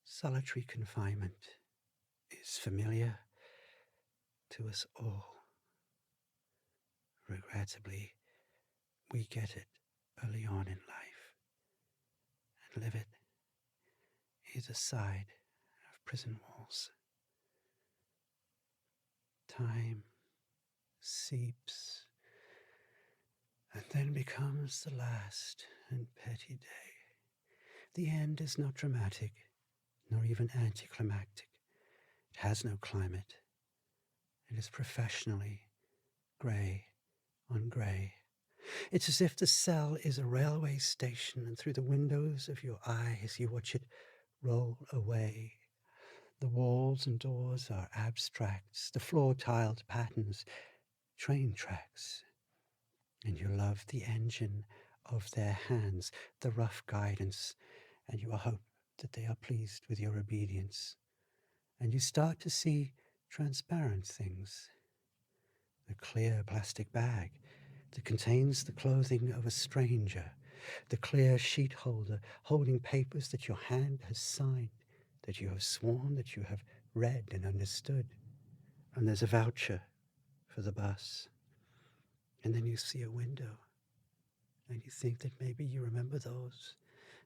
Solitary confinement is familiar to us all. Regrettably, we get it early on in life and live it either side of prison walls. Time seeps and then becomes the last and petty day. The end is not dramatic, nor even anticlimactic. It has no climate. It is professionally grey on grey. It's as if the cell is a railway station, and through the windows of your eyes you watch it roll away. The walls and doors are abstracts, the floor tiled patterns, train tracks. and you love the engine of their hands, the rough guidance, and you hope that they are pleased with your obedience. And you start to see transparent things. The clear plastic bag that contains the clothing of a stranger, the clear sheet holder holding papers that your hand has signed, that you have sworn that you have read and understood. And there's a voucher for the bus. And then you see a window, and you think that maybe you remember those,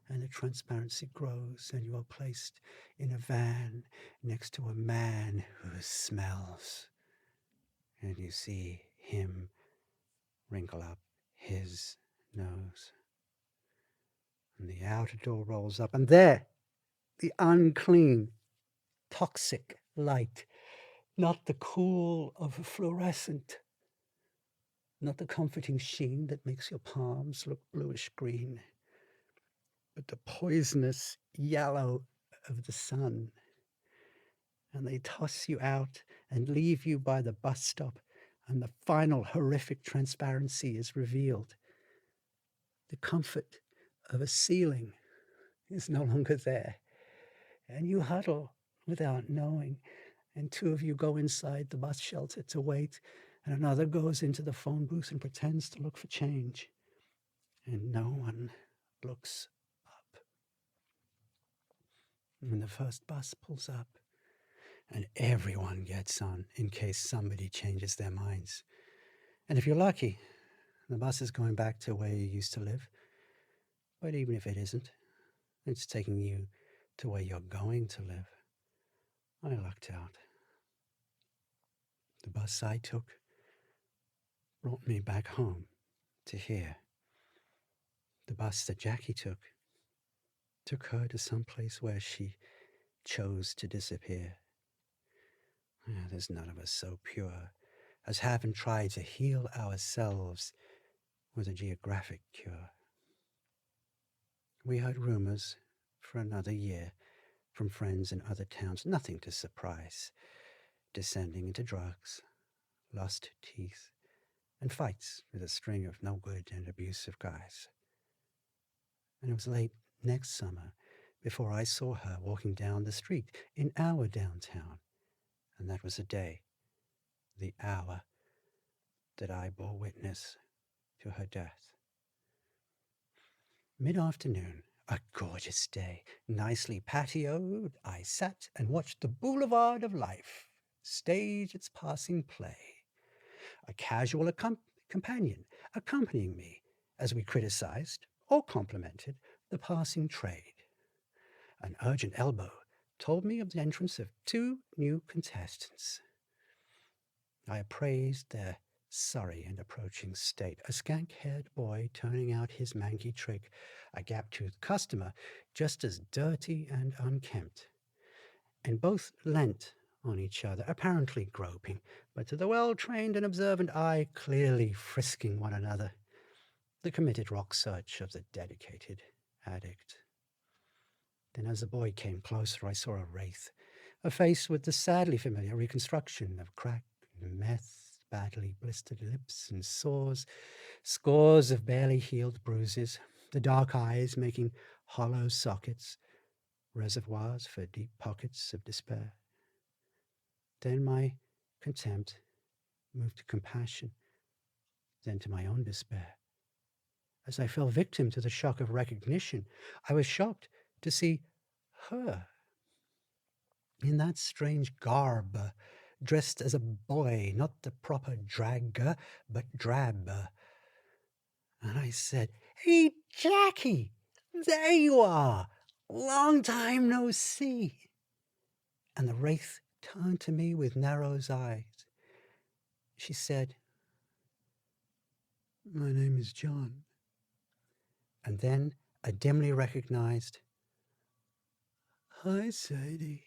and the transparency grows, and you are placed in a van next to a man who smells. And you see him wrinkle up his nose. And the outer door rolls up, and there, the unclean, toxic light, not the cool of fluorescent, not the comforting sheen that makes your palms look bluish green, but the poisonous yellow of the sun. And they toss you out and leave you by the bus stop, and the final horrific transparency is revealed. The comfort of a ceiling is no longer there, and you huddle without knowing, and two of you go inside the bus shelter to wait, and another goes into the phone booth and pretends to look for change, and no one looks up. When the first bus pulls up, and everyone gets on in case somebody changes their minds. And if you're lucky, the bus is going back to where you used to live. But even if it isn't, it's taking you to where you're going to live. I lucked out. The bus I took brought me back home to here. The bus that Jackie took her to some place where she chose to disappear. There's none of us so pure as haven't tried to heal ourselves with a geographic cure. We heard rumors for another year from friends in other towns, nothing to surprise, descending into drugs, lost teeth, and fights with a string of no good and abusive guys. And it was late next summer before I saw her walking down the street in our downtown, and that was the day, the hour, that I bore witness to her death. Mid-afternoon, a gorgeous day, nicely patioed, I sat and watched the boulevard of life stage its passing play. A casual companion accompanying me as we criticized or complimented the passing trade. An urgent elbow told me of the entrance of two new contestants. I appraised their sorry and approaching state, a skank-haired boy turning out his manky trick, a gap-toothed customer just as dirty and unkempt. And both leant on each other, apparently groping, but to the well-trained and observant eye, clearly frisking one another. The committed rock search of the dedicated addict. Then as the boy came closer, I saw a wraith, a face with the sadly familiar reconstruction of crack and meth, badly blistered lips and sores, scores of barely healed bruises, the dark eyes making hollow sockets, reservoirs for deep pockets of despair. Then my contempt moved to compassion, then to my own despair. As I fell victim to the shock of recognition, I was shocked to see her in that strange garb, dressed as a boy, not the proper dragger, but drab. And I said, "Hey, Jackie, there you are. Long time no see." And the wraith turned to me with narrow eyes. She said, "My name is John." And then I dimly recognized, "Hi, Sadie."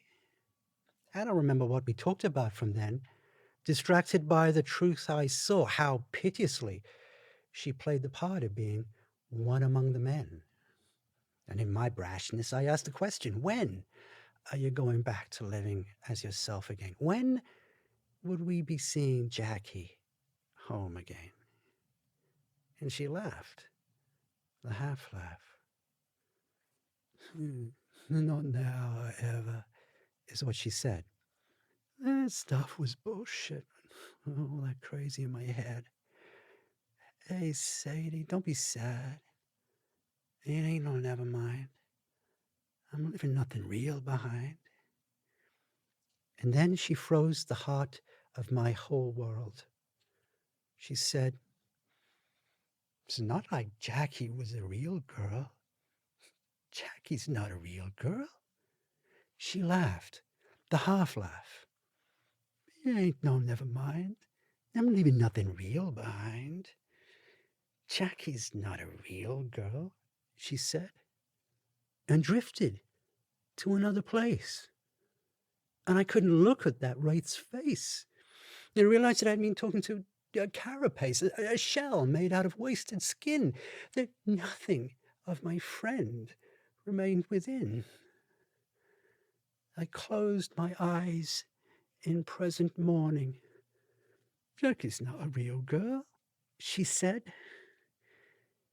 I don't remember what we talked about from then, distracted by the truth I saw, how piteously she played the part of being one among the men. And in my brashness, I asked the question, when are you going back to living as yourself again? When would we be seeing Jackie home again? And she laughed, the half-laugh. Not now or ever, is what she said. That stuff was bullshit. All that crazy in my head. Hey, Sadie, don't be sad. It ain't no never mind. I'm leaving nothing real behind. And then she froze the heart of my whole world. She said, it's not like Jackie was a real girl. Jackie's not a real girl. She laughed, the half-laugh. It ain't no never mind. I'm leaving nothing real behind. Jackie's not a real girl, she said, and drifted to another place. And I couldn't look at that wraith's face. I realized that I'd been talking to a carapace, a shell made out of wasted skin, that nothing of my friend remained within. I closed my eyes in present mourning. Jackie's not a real girl, she said.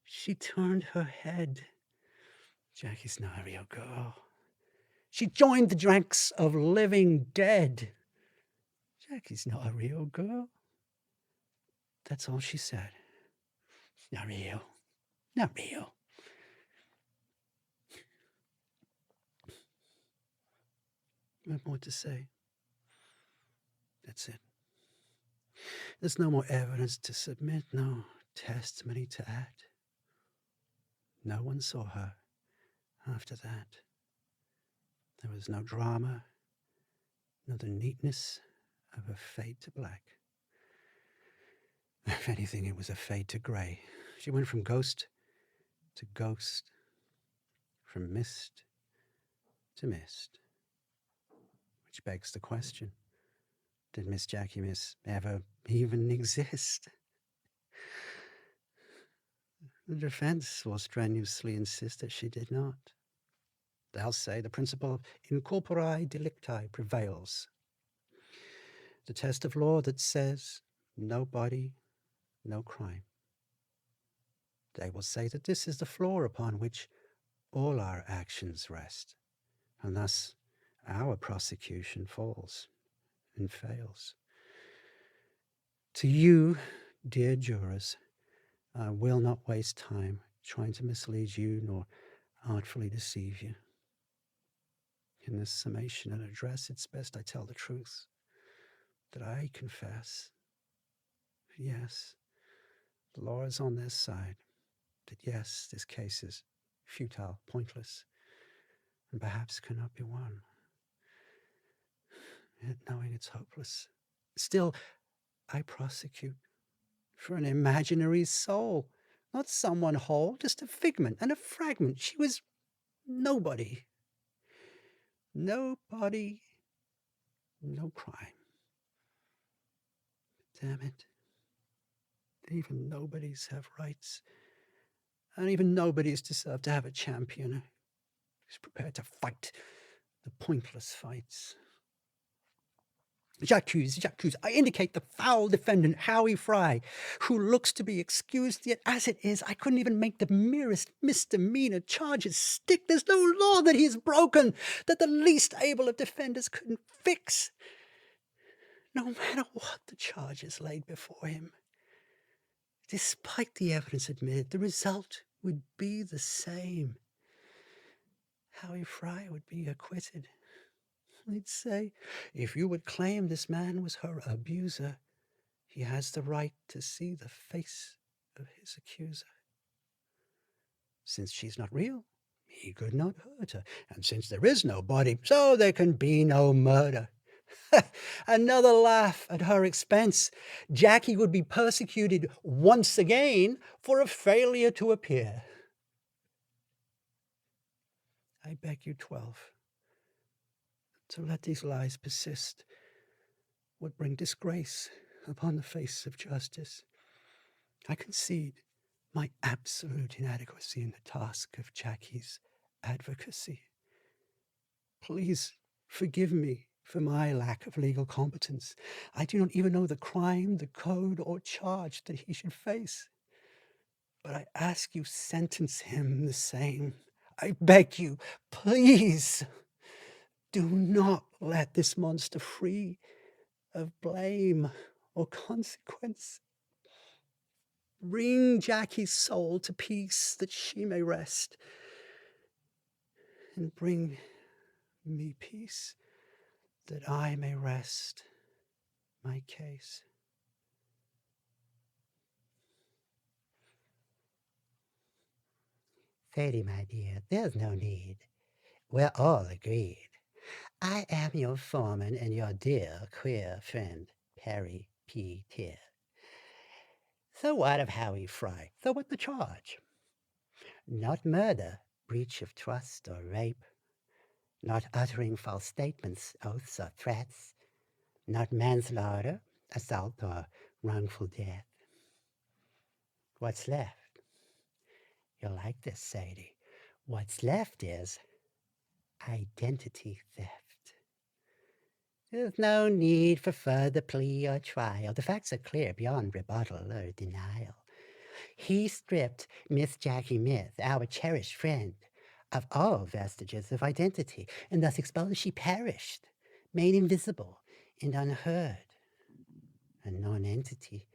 She turned her head. Jackie's not a real girl. She joined the ranks of living dead. Jackie's not a real girl. That's all she said. Not real. Not real. What more to say? That's it. There's no more evidence to submit, no testimony to add. No one saw her after that. There was no drama, no the neatness of a fade to black. If anything, it was a fade to grey. She went from ghost to ghost, from mist to mist. Which begs the question, did Miss Jackie Miss ever even exist? The defense will strenuously insist that she did not. They'll say the principle of in corpore delicti prevails. The test of law that says no body, no crime. They will say that this is the floor upon which all our actions rest, and thus our prosecution falls and fails. To you, dear jurors, I will not waste time trying to mislead you nor artfully deceive you. In this summation and address, it's best I tell the truth, that I confess, yes, the law is on their side, that yes, this case is futile, pointless, and perhaps cannot be won. Yet knowing it's hopeless, still I prosecute for an imaginary soul, not someone whole, just a figment and a fragment. She was nobody. Nobody, no crime. Damn it. Even nobodies have rights. And even nobodies deserve to have a champion who's prepared to fight the pointless fights. J'accuse, I indicate the foul defendant, Howie Fry, who looks to be excused, yet as it is, I couldn't even make the merest misdemeanor charges stick. There's no law that he's broken, that the least able of defenders couldn't fix. No matter what the charges laid before him, despite the evidence admitted, the result would be the same. Howie Fry would be acquitted. They'd say, if you would claim this man was her abuser, he has the right to see the face of his accuser. Since she's not real, he could not hurt her. And since there is no body, so there can be no murder. Another laugh at her expense. Jackie would be persecuted once again for a failure to appear. I beg you, 12. To let these lies persist would bring disgrace upon the face of justice. I concede my absolute inadequacy in the task of Jackie's advocacy. Please forgive me for my lack of legal competence. I do not even know the crime, the code, or charge that he should face. But I ask you, sentence him the same. I beg you, please, do not let this monster free of blame or consequence. Bring Jackie's soul to peace that she may rest, and bring me peace that I may rest my case. Sadie, my dear, there's no need. We're all agreed. I am your foreman and your dear, queer friend, Perry P. Tier. So what of Howie Fry? So what the charge? Not murder, breach of trust, or rape. Not uttering false statements, oaths, or threats. Not manslaughter, assault, or wrongful death. What's left? You'll like this, Sadie. What's left is identity theft. There's no need for further plea or trial. The facts are clear beyond rebuttal or denial. He stripped Miss Jackie Myth, our cherished friend, of all vestiges of identity, and thus exposed she perished, made invisible and unheard, a non-entity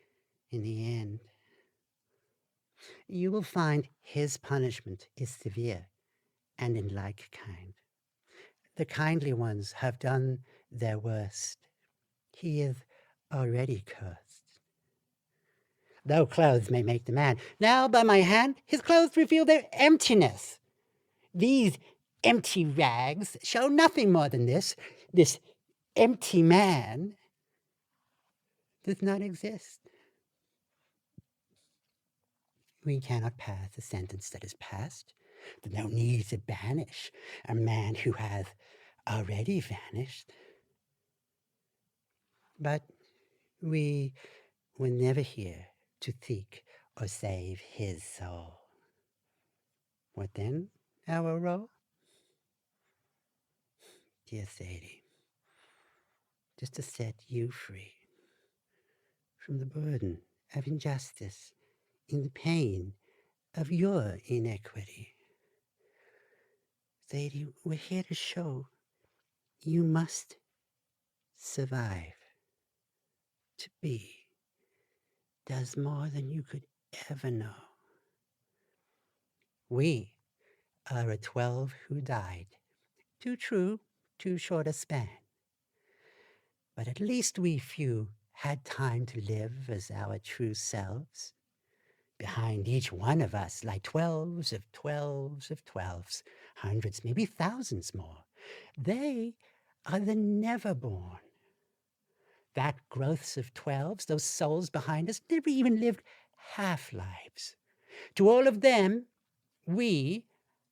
in the end. You will find his punishment is severe and in like kind. The kindly ones have done their worst. He is already cursed. Though clothes may make the man, now by my hand his clothes reveal their emptiness. These empty rags show nothing more than this empty man does not exist. We cannot pass a sentence that is past. There's no need to banish a man who has already vanished. But we were never here to seek or save his soul. What then, our role? Dear Sadie, just to set you free from the burden of injustice in the pain of your inequity. Sadie, we're here to show you must survive. To be does more than you could ever know. We are a 12 who died. Too true, too short a span. But at least we few had time to live as our true selves. Behind each one of us lie 12s of 12s of 12s, hundreds, maybe thousands more. They are the never born. That growths of 12s, those souls behind us, never even lived half lives. To all of them, we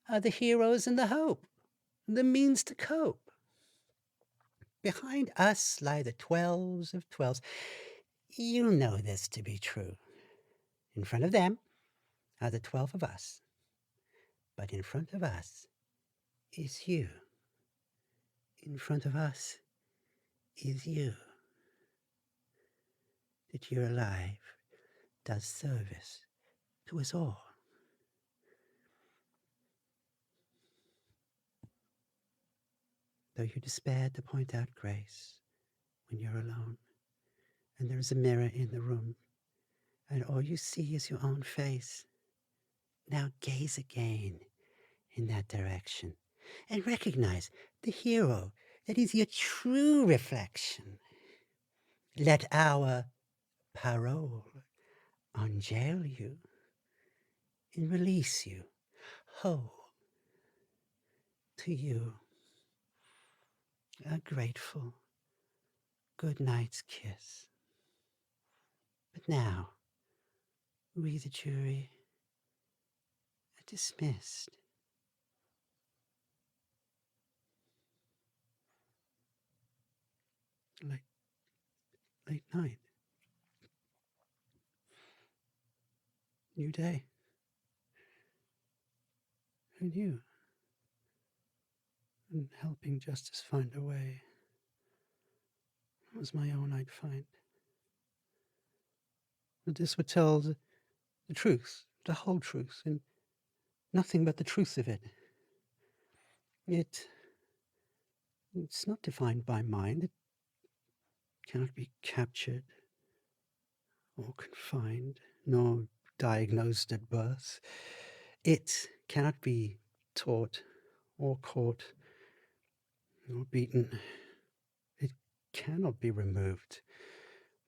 are the heroes and the hope, the means to cope. Behind us lie the 12s of 12s. You know this to be true. In front of them are the 12 of us. But in front of us is you. In front of us is you. That you're alive does service to us all. Though you despair to point out grace when you're alone, and there's a mirror in the room, and all you see is your own face. Now gaze again in that direction and recognize the hero that is your true reflection. Let our parole unjail you and release you whole. To you, a grateful good night's kiss. But now, we the jury are dismissed. Late night. New day. Who knew? And helping justice find a way was my own I'd find. But this would tell the truth the whole truth and nothing but the truth of it. It's not defined by mind. It cannot be captured or confined, nor diagnosed at birth. It cannot be taught or caught or beaten. It cannot be removed.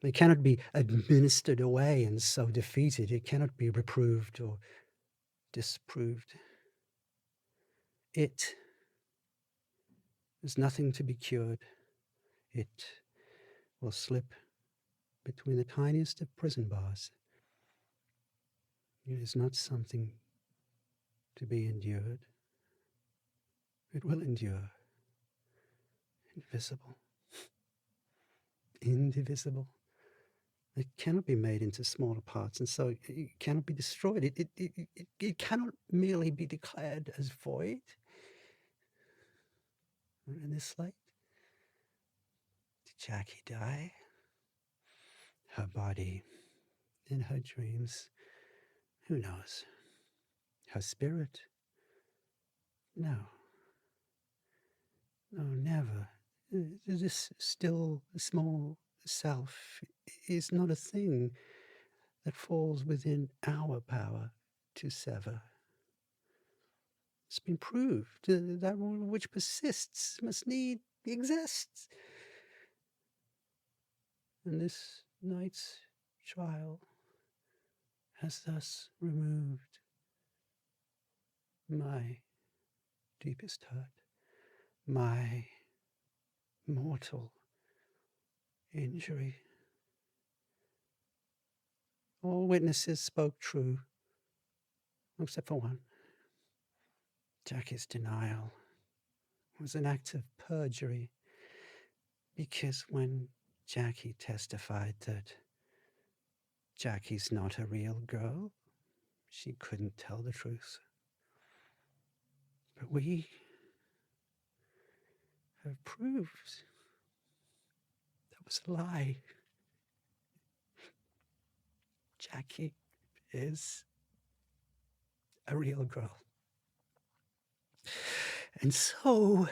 It cannot be administered away and so defeated. It cannot be reproved or disproved. It is nothing to be cured. It will slip between the tiniest of prison bars. It is not something to be endured. It will endure. Invisible. Indivisible. It cannot be made into smaller parts, and so it cannot be destroyed. It cannot merely be declared as void. In this light, did Jackie die? Her body, in her dreams, who knows? Her spirit? No. No, never. This still small self is not a thing that falls within our power to sever. It's been proved that which persists must need exists. And this night's trial has thus removed my deepest hurt, my mortal injury. All witnesses spoke true, except for one. Jackie's denial was an act of perjury, because when Jackie testified that Jackie's not a real girl, she couldn't tell the truth. But we have proved that was a lie. Jackie is a real girl. And so